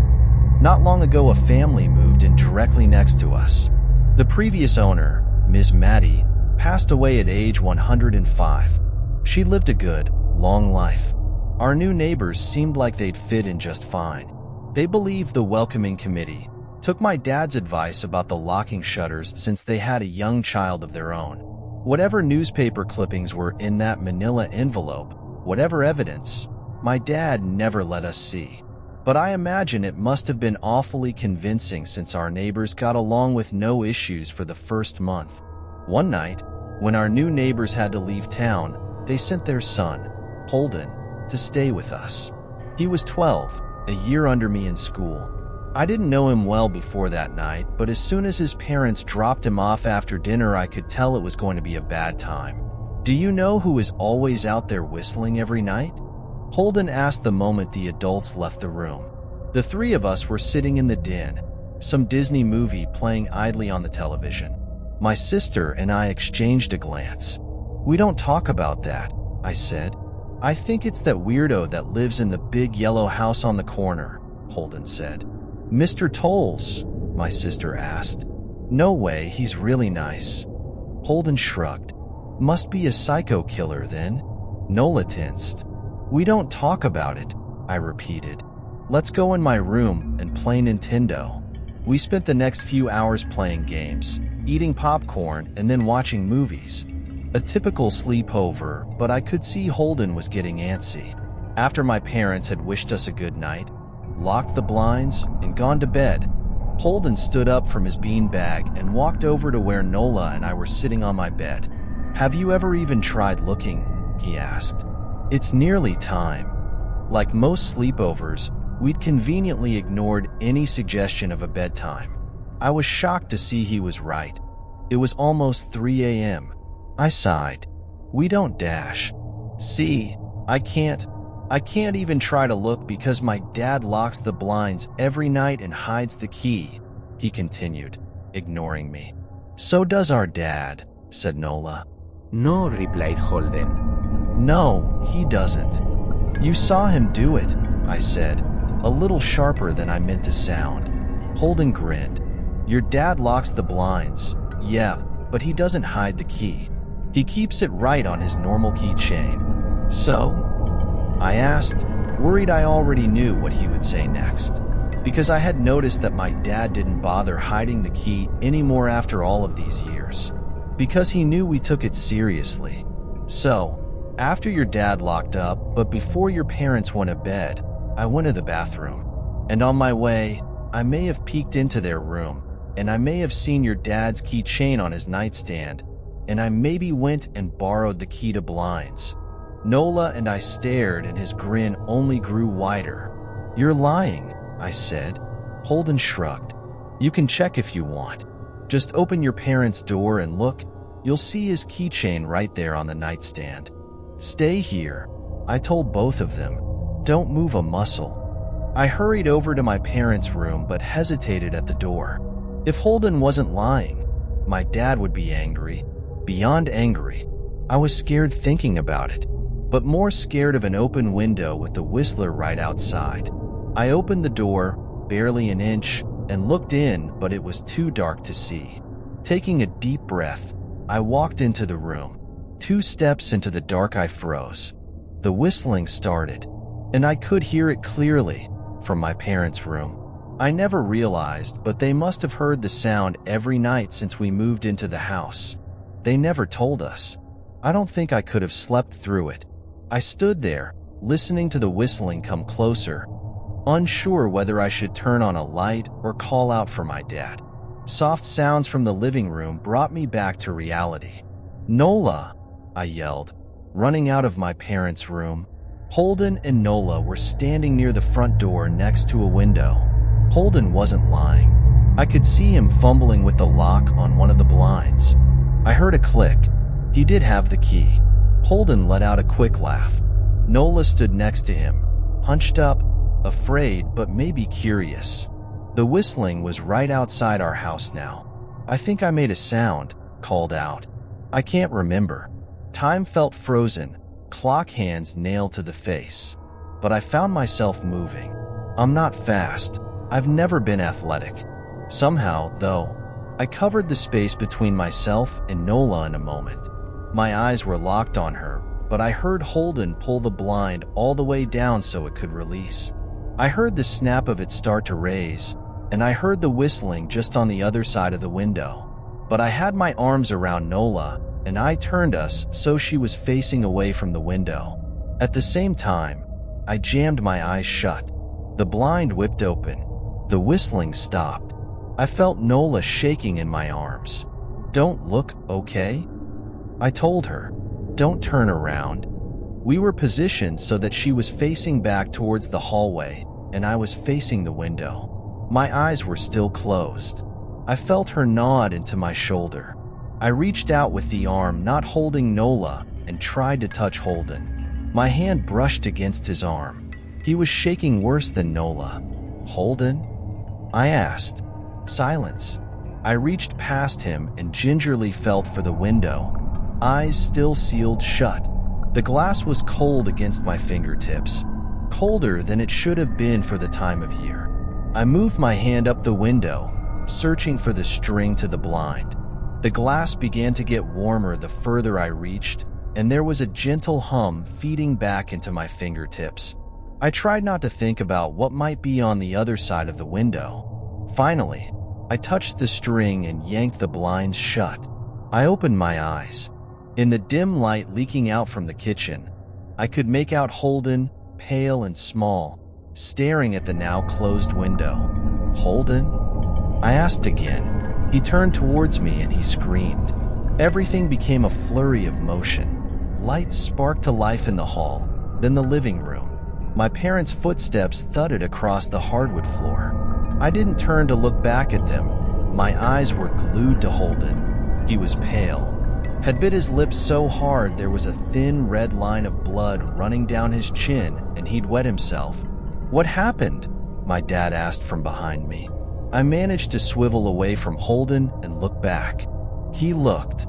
Not long ago, a family moved in directly next to us. The previous owner, Ms. Maddie, passed away at age 105. She lived a good, long life. Our new neighbors seemed like they'd fit in just fine. They believed the welcoming committee, took my dad's advice about the locking shutters since they had a young child of their own. Whatever newspaper clippings were in that manila envelope, whatever evidence, my dad never let us see. But I imagine it must have been awfully convincing since our neighbors got along with no issues for the first month. One night, when our new neighbors had to leave town, they sent their son, Holden, to stay with us. He was 12, a year under me in school. I didn't know him well before that night, but as soon as his parents dropped him off after dinner, I could tell it was going to be a bad time. "Do you know who is always out there whistling every night?" Holden asked the moment the adults left the room. The three of us were sitting in the den, some Disney movie playing idly on the television. My sister and I exchanged a glance. "We don't talk about that," I said. "I think it's that weirdo that lives in the big yellow house on the corner," Holden said. "Mr. Tolles?" my sister asked. "No way, he's really nice." Holden shrugged. "Must be a psycho killer then." Nola tensed. "We don't talk about it," I repeated. "Let's go in my room and play Nintendo." We spent the next few hours playing games, eating popcorn, and then watching movies. A typical sleepover, but I could see Holden was getting antsy. After my parents had wished us a good night, locked the blinds, and gone to bed, Holden stood up from his beanbag and walked over to where Nola and I were sitting on my bed. "Have you ever even tried looking?" he asked. "It's nearly time." Like most sleepovers, we'd conveniently ignored any suggestion of a bedtime. I was shocked to see he was right. It was almost 3 a.m. I sighed. "We don't dash. See, I can't even try to look because my dad locks the blinds every night and hides the key," he continued, ignoring me. "So does our dad," said Nola. "No," replied Holden. "No, he doesn't. You saw him do it," I said, a little sharper than I meant to sound. Holden grinned. "Your dad locks the blinds, yeah, but he doesn't hide the key. He keeps it right on his normal keychain." "So?" I asked, worried I already knew what he would say next, because I had noticed that my dad didn't bother hiding the key anymore after all of these years, because he knew we took it seriously. "So, after your dad locked up, but before your parents went to bed, I went to the bathroom, and on my way, I may have peeked into their room, and I may have seen your dad's keychain on his nightstand, and I maybe went and borrowed the key to blinds." Nola and I stared, and his grin only grew wider. "You're lying," I said. Holden shrugged. "You can check if you want. Just open your parents' door and look. You'll see his keychain right there on the nightstand. Stay here," I told both of them. "Don't move a muscle." I hurried over to my parents' room but hesitated at the door. If Holden wasn't lying, my dad would be angry. beyond angry. I was scared thinking about it, but more scared of an open window with the whistler right outside. I opened the door, barely an inch, and looked in, but it was too dark to see. Taking a deep breath, I walked into the room. 2 steps into the dark, I froze. The whistling started, and I could hear it clearly from my parents' room. I never realized, but they must have heard the sound every night since we moved into the house. They never told us. I don't think I could have slept through it. I stood there, listening to the whistling come closer, unsure whether I should turn on a light or call out for my dad. Soft sounds from the living room brought me back to reality. "Nola!" I yelled, running out of my parents' room. Holden and Nola were standing near the front door next to a window. Holden wasn't lying. I could see him fumbling with the lock on one of the blinds. I heard a click. He did have the key. Holden let out a quick laugh. Nola stood next to him, hunched up, afraid but maybe curious. The whistling was right outside our house now. "I think I made a sound," called out. "I can't remember." Time felt frozen, clock hands nailed to the face. But I found myself moving. I'm not fast. I've never been athletic. Somehow, though, I covered the space between myself and Nola in a moment. My eyes were locked on her, but I heard Holden pull the blind all the way down so it could release. I heard the snap of it start to raise, and I heard the whistling just on the other side of the window. But I had my arms around Nola, and I turned us so she was facing away from the window. At the same time, I jammed my eyes shut. The blind whipped open. The whistling stopped. I felt Nola shaking in my arms. "Don't look, okay?" I told her. "Don't turn around." We were positioned so that she was facing back towards the hallway, and I was facing the window. My eyes were still closed. I felt her nod into my shoulder. I reached out with the arm not holding Nola and tried to touch Holden. My hand brushed against his arm. He was shaking worse than Nola. "Holden?" I asked. Silence. I reached past him and gingerly felt for the window, eyes still sealed shut. The glass was cold against my fingertips, colder than it should have been for the time of year. I moved my hand up the window, searching for the string to the blind. The glass began to get warmer the further I reached, and there was a gentle hum feeding back into my fingertips. I tried not to think about what might be on the other side of the window. Finally, I touched the string and yanked the blinds shut. I opened my eyes. In the dim light leaking out from the kitchen, I could make out Holden, pale and small, staring at the now closed window. "Holden?" I asked again. He turned towards me and he screamed. Everything became a flurry of motion. Lights sparked to life in the hall, then the living room. My parents' footsteps thudded across the hardwood floor. I didn't turn to look back at them. My eyes were glued to Holden. He was pale, had bit his lips so hard there was a thin red line of blood running down his chin, and he'd wet himself. "What happened?" my dad asked from behind me. I managed to swivel away from Holden and look back. He looked.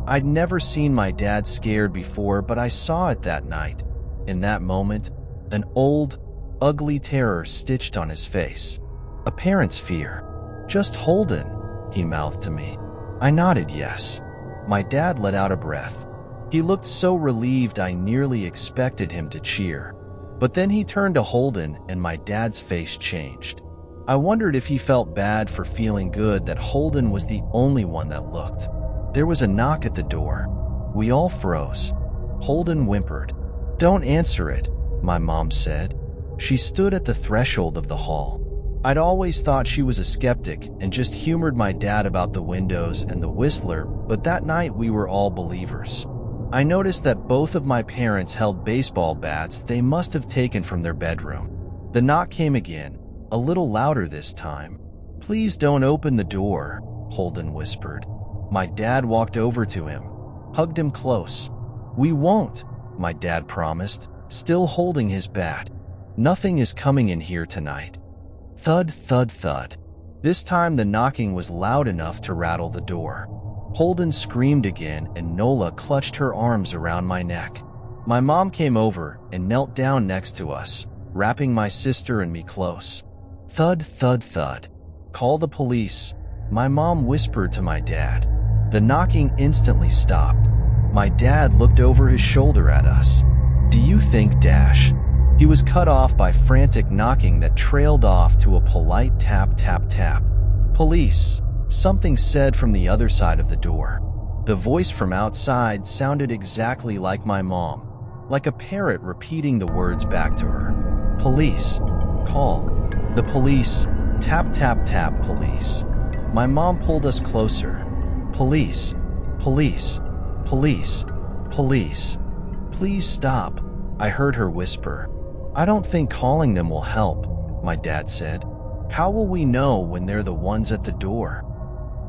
I'd never seen my dad scared before, but I saw it that night. In that moment, an old, ugly terror stitched on his face. A parent's fear. "Just Holden," he mouthed to me. I nodded yes. My dad let out a breath. He looked so relieved I nearly expected him to cheer. But then he turned to Holden and my dad's face changed. I wondered if he felt bad for feeling good that Holden was the only one that looked. There was a knock at the door. We all froze. Holden whimpered. "Don't answer it," my mom said. She stood at the threshold of the hall. I'd always thought she was a skeptic and just humored my dad about the windows and the whistler, but that night we were all believers. I noticed that both of my parents held baseball bats they must have taken from their bedroom. The knock came again, a little louder this time. "Please don't open the door," Holden whispered. My dad walked over to him, hugged him close. "We won't," my dad promised, still holding his bat. "Nothing is coming in here tonight." Thud, thud, thud. This time the knocking was loud enough to rattle the door. Holden screamed again, and Nola clutched her arms around my neck. My mom came over and knelt down next to us, wrapping my sister and me close. Thud, thud, thud. Call the police, my mom whispered to my dad. The knocking instantly stopped. My dad looked over his shoulder at us. Do you think dash? He was cut off by frantic knocking that trailed off to a polite tap, tap, tap. Police, something said from the other side of the door. The voice from outside sounded exactly like my mom, like a parrot repeating the words back to her. Police, call. The police, tap, tap, tap, police. My mom pulled us closer. Police, police, police, police. Please stop, I heard her whisper. I don't think calling them will help, my dad said. How will we know when they're the ones at the door?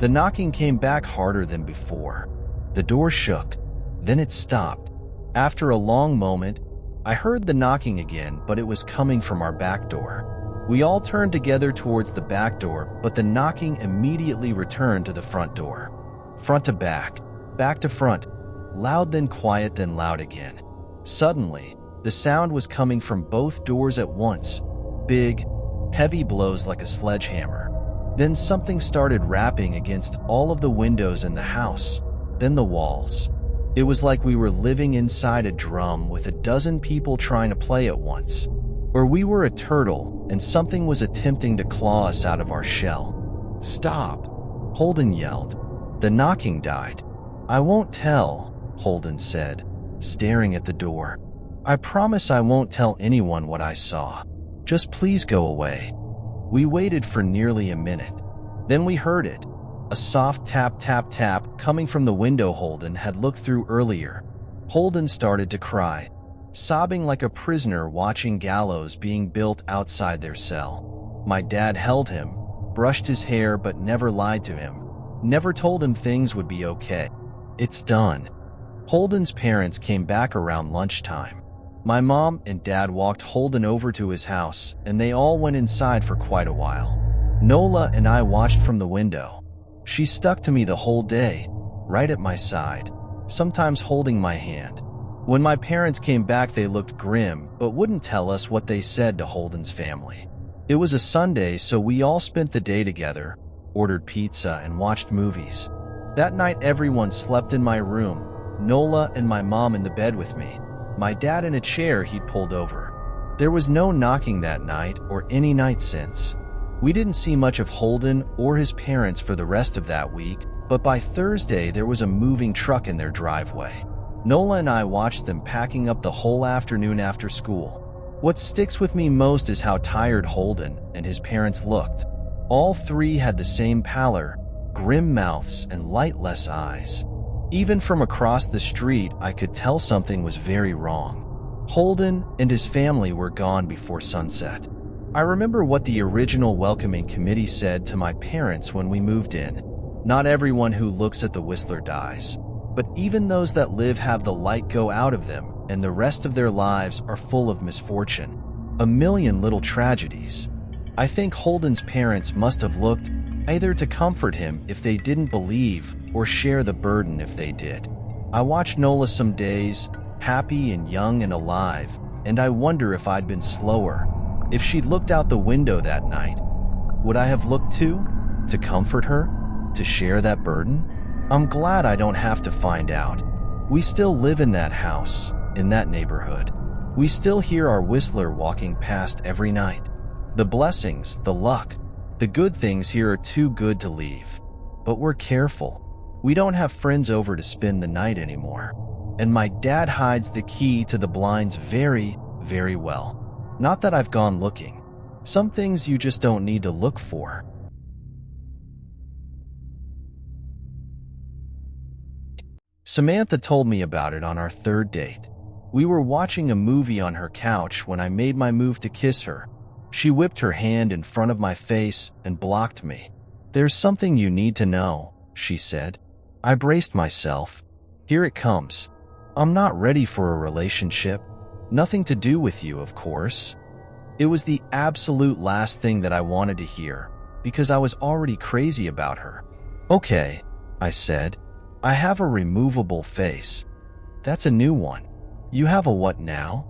The knocking came back harder than before. The door shook, then it stopped. After a long moment, I heard the knocking again, but it was coming from our back door. We all turned together towards the back door, but the knocking immediately returned to the front door. Front to back to front, loud then quiet then loud again. Suddenly, the sound was coming from both doors at once, big, heavy blows like a sledgehammer. Then something started rapping against all of the windows in the house, then the walls. It was like we were living inside a drum with a dozen people trying to play at once. Or we were a turtle and something was attempting to claw us out of our shell. Stop, Holden yelled. The knocking died. I won't tell, Holden said, staring at the door. I promise I won't tell anyone what I saw. Just please go away. We waited for nearly a minute. Then we heard it. A soft tap, tap, tap coming from the window Holden had looked through earlier. Holden started to cry, sobbing like a prisoner watching gallows being built outside their cell. My dad held him, brushed his hair but never lied to him, never told him things would be okay. It's done. Holden's parents came back around lunchtime. My mom and dad walked Holden over to his house, and they all went inside for quite a while. Nola and I watched from the window. She stuck to me the whole day, right at my side, sometimes holding my hand. When my parents came back, they looked grim, but wouldn't tell us what they said to Holden's family. It was a Sunday, so we all spent the day together, ordered pizza, and watched movies. That night, everyone slept in my room, Nola and my mom in the bed with me, my dad in a chair he'd pulled over. There was no knocking that night or any night since. We didn't see much of Holden or his parents for the rest of that week, but by Thursday there was a moving truck in their driveway. Nola and I watched them packing up the whole afternoon after school. What sticks with me most is how tired Holden and his parents looked. All three had the same pallor, grim mouths, and lightless eyes. Even from across the street, I could tell something was very wrong. Holden and his family were gone before sunset. I remember what the original welcoming committee said to my parents when we moved in. Not everyone who looks at the Whistler dies, but even those that live have the light go out of them, and the rest of their lives are full of misfortune. A million little tragedies. I think Holden's parents must have looked either to comfort him if they didn't believe or share the burden if they did. I watched Nola some days, happy and young and alive, and I wonder if I'd been slower. If she'd looked out the window that night, would I have looked too? To comfort her? To share that burden? I'm glad I don't have to find out. We still live in that house, in that neighborhood. We still hear our Whistler walking past every night. The blessings, the luck, the good things here are too good to leave. But we're careful. We don't have friends over to spend the night anymore. And my dad hides the key to the blinds very, very well. Not that I've gone looking. Some things you just don't need to look for. Samantha told me about it on our third date. We were watching a movie on her couch when I made my move to kiss her. She whipped her hand in front of my face and blocked me. There's something you need to know, she said. I braced myself. Here it comes. I'm not ready for a relationship. Nothing to do with you, of course. It was the absolute last thing that I wanted to hear, because I was already crazy about her. Okay, I said. I have a removable face. That's a new one. You have a what now?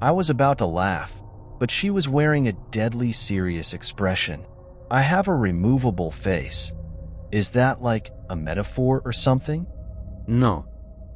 I was about to laugh, but she was wearing a deadly serious expression. I have a removable face. Is that like a metaphor or something? No.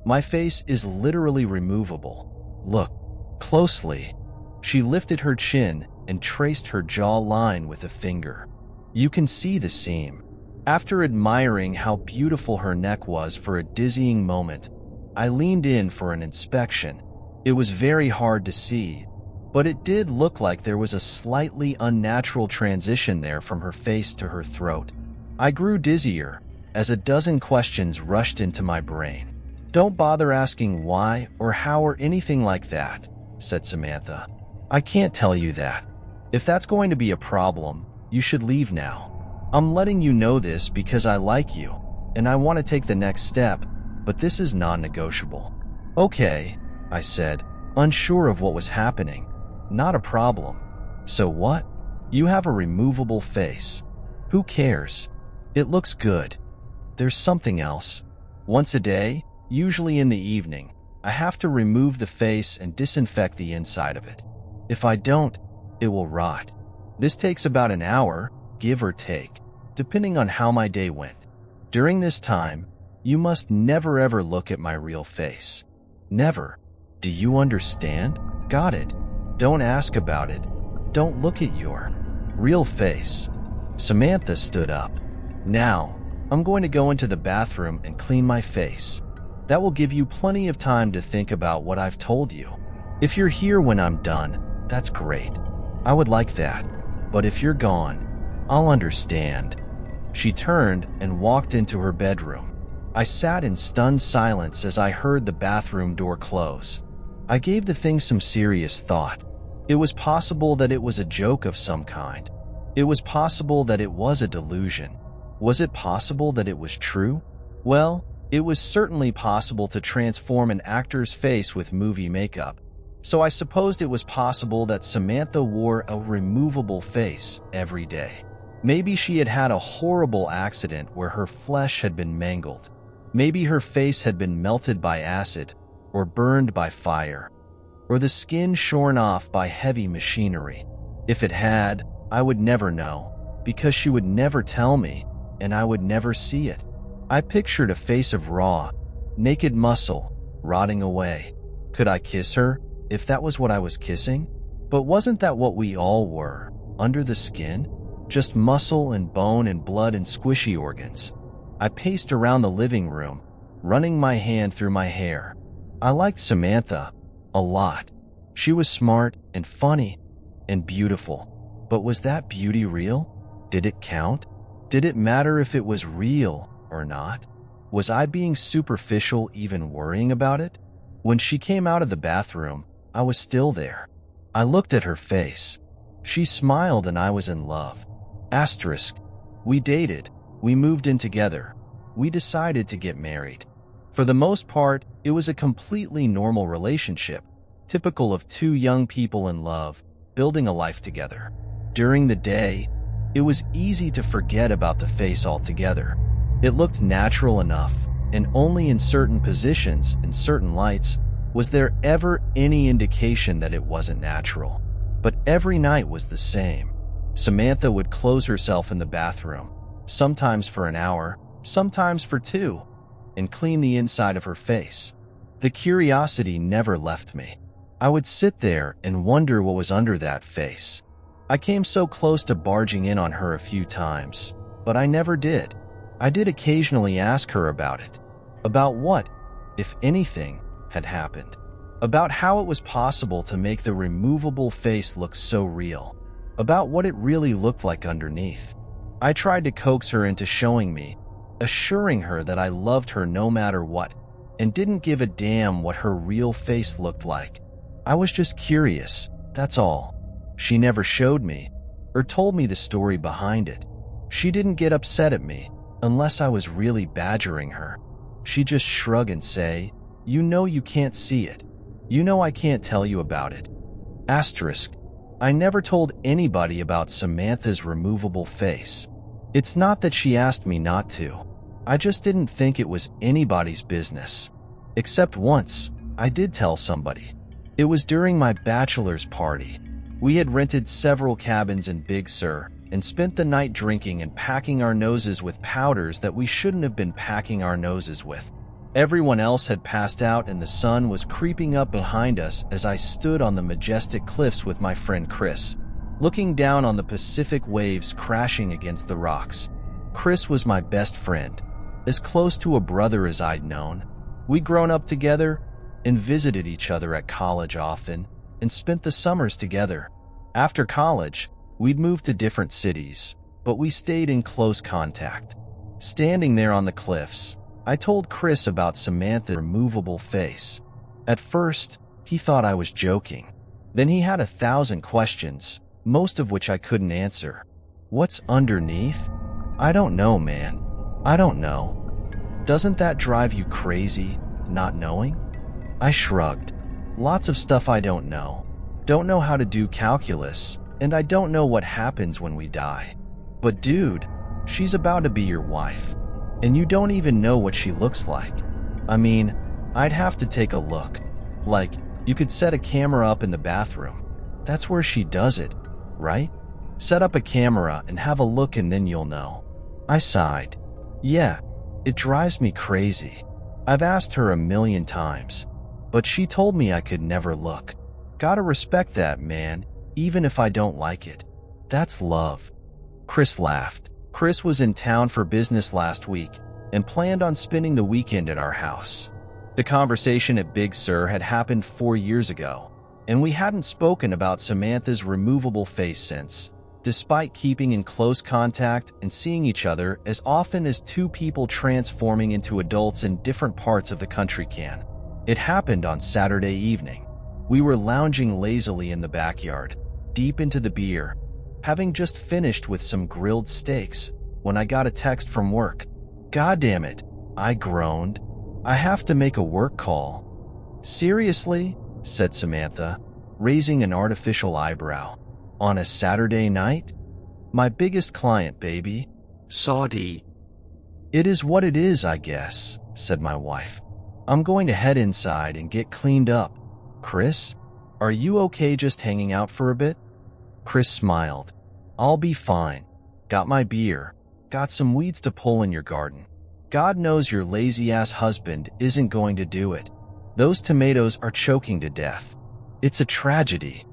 My face is literally removable. Look closely. She lifted her chin and traced her jawline with a finger. You can see the seam. After admiring how beautiful her neck was for a dizzying moment, I leaned in for an inspection. It was very hard to see, but it did look like there was a slightly unnatural transition there from her face to her throat. I grew dizzier as a dozen questions rushed into my brain. Don't bother asking why or how or anything like that, said Samantha. I can't tell you that. If that's going to be a problem, you should leave now. I'm letting you know this because I like you, and I want to take the next step, but this is non-negotiable. Okay, I said, unsure of what was happening. Not a problem. So what? You have a removable face. Who cares? It looks good. There's something else. Once a day, usually in the evening, I have to remove the face and disinfect the inside of it. If I don't, it will rot. This takes about an hour, give or take, depending on how my day went. During this time, you must never ever look at my real face. Never. Do you understand? Got it. Don't ask about it. Don't look at your real face. Samantha stood up. Now, I'm going to go into the bathroom and clean my face. That will give you plenty of time to think about what I've told you. If you're here when I'm done, that's great. I would like that. But if you're gone, I'll understand. She turned and walked into her bedroom. I sat in stunned silence as I heard the bathroom door close. I gave the thing some serious thought. It was possible that it was a joke of some kind. It was possible that it was a delusion. Was it possible that it was true? Well, it was certainly possible to transform an actor's face with movie makeup. So I supposed it was possible that Samantha wore a removable face every day. Maybe she had had a horrible accident where her flesh had been mangled. Maybe her face had been melted by acid or burned by fire, or the skin shorn off by heavy machinery. If it had, I would never know, because she would never tell me, and I would never see it. I pictured a face of raw, naked muscle, rotting away. Could I kiss her, if that was what I was kissing? But wasn't that what we all were, under the skin? Just muscle and bone and blood and squishy organs. I paced around the living room, running my hand through my hair. I liked Samantha a lot. She was smart and funny and beautiful. But was that beauty real? Did it count? Did it matter if it was real or not? Was I being superficial even worrying about it? When she came out of the bathroom, I was still there. I looked at her face. She smiled and I was in love. Asterisk. We dated. We moved in together. We decided to get married. For the most part, it was a completely normal relationship, typical of two young people in love, building a life together. During the day, it was easy to forget about the face altogether. It looked natural enough, and only in certain positions, in certain lights, was there ever any indication that it wasn't natural. But every night was the same. Samantha would close herself in the bathroom, sometimes for an hour, sometimes for 2, and clean the inside of her face. The curiosity never left me. I would sit there and wonder what was under that face. I came so close to barging in on her a few times, but I never did. I did occasionally ask her about it. About what, if anything, had happened. About how it was possible to make the removable face look so real. About what it really looked like underneath. I tried to coax her into showing me, assuring her that I loved her no matter what, and didn't give a damn what her real face looked like. I was just curious, that's all. She never showed me, or told me the story behind it. She didn't get upset at me, unless I was really badgering her. She'd just shrug and say, "You know you can't see it. You know I can't tell you about it." Asterisk. I never told anybody about Samantha's removable face. It's not that she asked me not to. I just didn't think it was anybody's business. Except once, I did tell somebody. It was during my bachelor's party. We had rented several cabins in Big Sur and spent the night drinking and packing our noses with powders that we shouldn't have been packing our noses with. Everyone else had passed out and the sun was creeping up behind us as I stood on the majestic cliffs with my friend Chris, looking down on the Pacific waves crashing against the rocks. Chris was my best friend, as close to a brother as I'd known. We'd grown up together and visited each other at college often and spent the summers together. After college, we'd moved to different cities, but we stayed in close contact. Standing there on the cliffs, I told Chris about Samantha's removable face. At first, he thought I was joking. Then he had 1,000 questions, most of which I couldn't answer. What's underneath? I don't know, man. I don't know. Doesn't that drive you crazy, not knowing? I shrugged. Lots of stuff I don't know. Don't know how to do calculus, and I don't know what happens when we die. But dude, she's about to be your wife, and you don't even know what she looks like. I mean, I'd have to take a look. Like, you could set a camera up in the bathroom. That's where she does it, right? Set up a camera and have a look and then you'll know. I sighed. Yeah, it drives me crazy. I've asked her 1,000,000 times, but she told me I could never look. Gotta respect that, man, even if I don't like it. That's love. Chris laughed. Chris was in town for business last week and planned on spending the weekend at our house. The conversation at Big Sur had happened 4 years ago, and we hadn't spoken about Samantha's removable face since, despite keeping in close contact and seeing each other as often as two people transforming into adults in different parts of the country can. It happened on Saturday evening. We were lounging lazily in the backyard, deep into the beer, having just finished with some grilled steaks, when I got a text from work. God damn it, I groaned. I have to make a work call. Seriously? Said Samantha, raising an artificial eyebrow. On a Saturday night? My biggest client, baby. Sorry. It is what it is, I guess, said my wife. I'm going to head inside and get cleaned up. Chris, are you okay just hanging out for a bit? Chris smiled. I'll be fine. Got my beer. Got some weeds to pull in your garden. God knows your lazy-ass husband isn't going to do it. Those tomatoes are choking to death. It's a tragedy.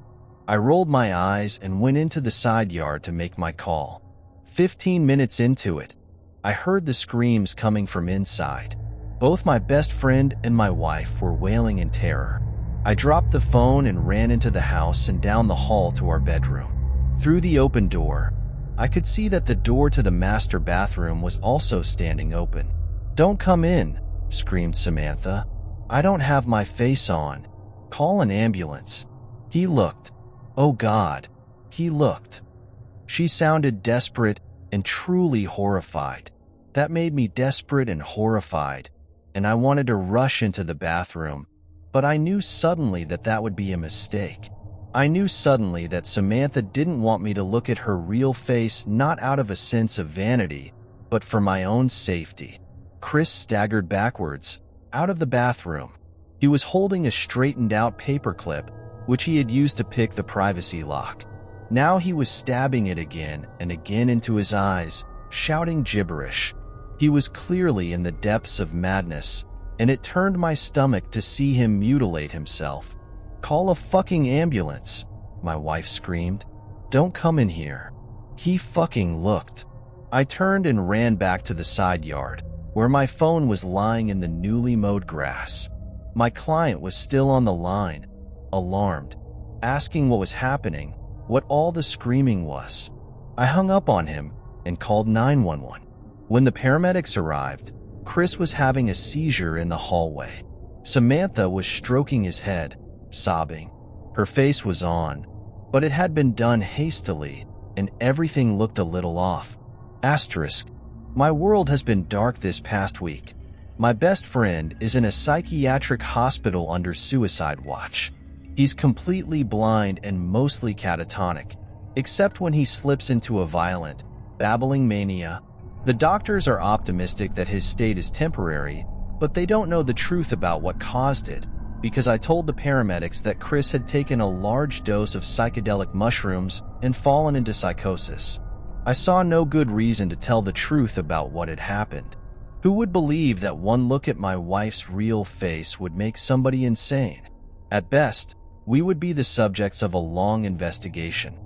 I rolled my eyes and went into the side yard to make my call. 15 minutes into it, I heard the screams coming from inside. Both my best friend and my wife were wailing in terror. I dropped the phone and ran into the house and down the hall to our bedroom. Through the open door, I could see that the door to the master bathroom was also standing open. Don't come in, screamed Samantha. I don't have my face on. Call an ambulance. He looked. Oh God, he looked. She sounded desperate and truly horrified. That made me desperate and horrified, and I wanted to rush into the bathroom, but I knew suddenly that that would be a mistake. I knew suddenly that Samantha didn't want me to look at her real face, not out of a sense of vanity, but for my own safety. Chris staggered backwards, out of the bathroom. He was holding a straightened-out paperclip, which he had used to pick the privacy lock. Now he was stabbing it again and again into his eyes, shouting gibberish. He was clearly in the depths of madness, and it turned my stomach to see him mutilate himself. Call a fucking ambulance, my wife screamed. Don't come in here. He fucking looked. I turned and ran back to the side yard, where my phone was lying in the newly mowed grass. My client was still on the line, alarmed, asking what was happening, what all the screaming was. I hung up on him and called 911. When the paramedics arrived, Chris was having a seizure in the hallway. Samantha was stroking his head, sobbing. Her face was on, but it had been done hastily, and everything looked a little off. Asterisk. My world has been dark this past week. My best friend is in a psychiatric hospital under suicide watch. He's completely blind and mostly catatonic, except when he slips into a violent, babbling mania, The doctors are optimistic that his state is temporary, but they don't know the truth about what caused it, because I told the paramedics that Chris had taken a large dose of psychedelic mushrooms and fallen into psychosis. I saw no good reason to tell the truth about what had happened. Who would believe that one look at my wife's real face would make somebody insane? At best, we would be the subjects of a long investigation.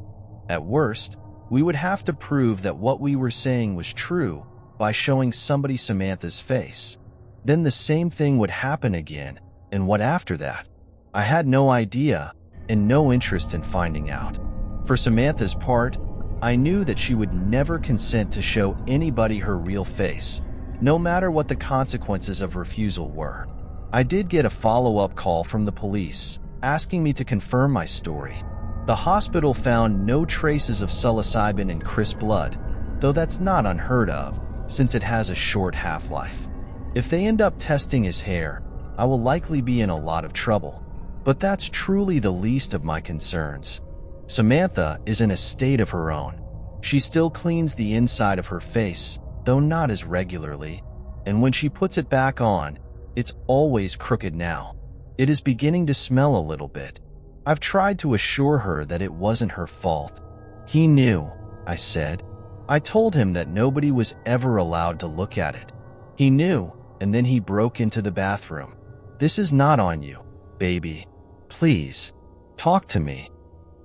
At worst, we would have to prove that what we were saying was true by showing somebody Samantha's face. Then the same thing would happen again, and what after that? I had no idea and no interest in finding out. For Samantha's part, I knew that she would never consent to show anybody her real face, no matter what the consequences of refusal were. I did get a follow-up call from the police, asking me to confirm my story. The hospital found no traces of psilocybin in Chris' blood, though that's not unheard of, since it has a short half-life. If they end up testing his hair, I will likely be in a lot of trouble. But that's truly the least of my concerns. Samantha is in a state of her own. She still cleans the inside of her face, though not as regularly, and when she puts it back on, it's always crooked now. It is beginning to smell a little bit. I've tried to assure her that it wasn't her fault. He knew, I said. I told him that nobody was ever allowed to look at it. He knew, and then he broke into the bathroom. This is not on you, baby. Please, talk to me.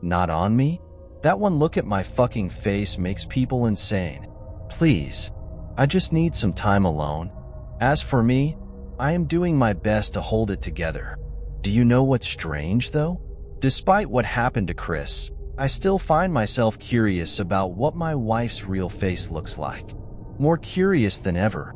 Not on me? That one look at my fucking face makes people insane. Please, I just need some time alone. As for me, I am doing my best to hold it together. Do you know what's strange, though? Despite what happened to Chris, I still find myself curious about what my wife's real face looks like. More curious than ever.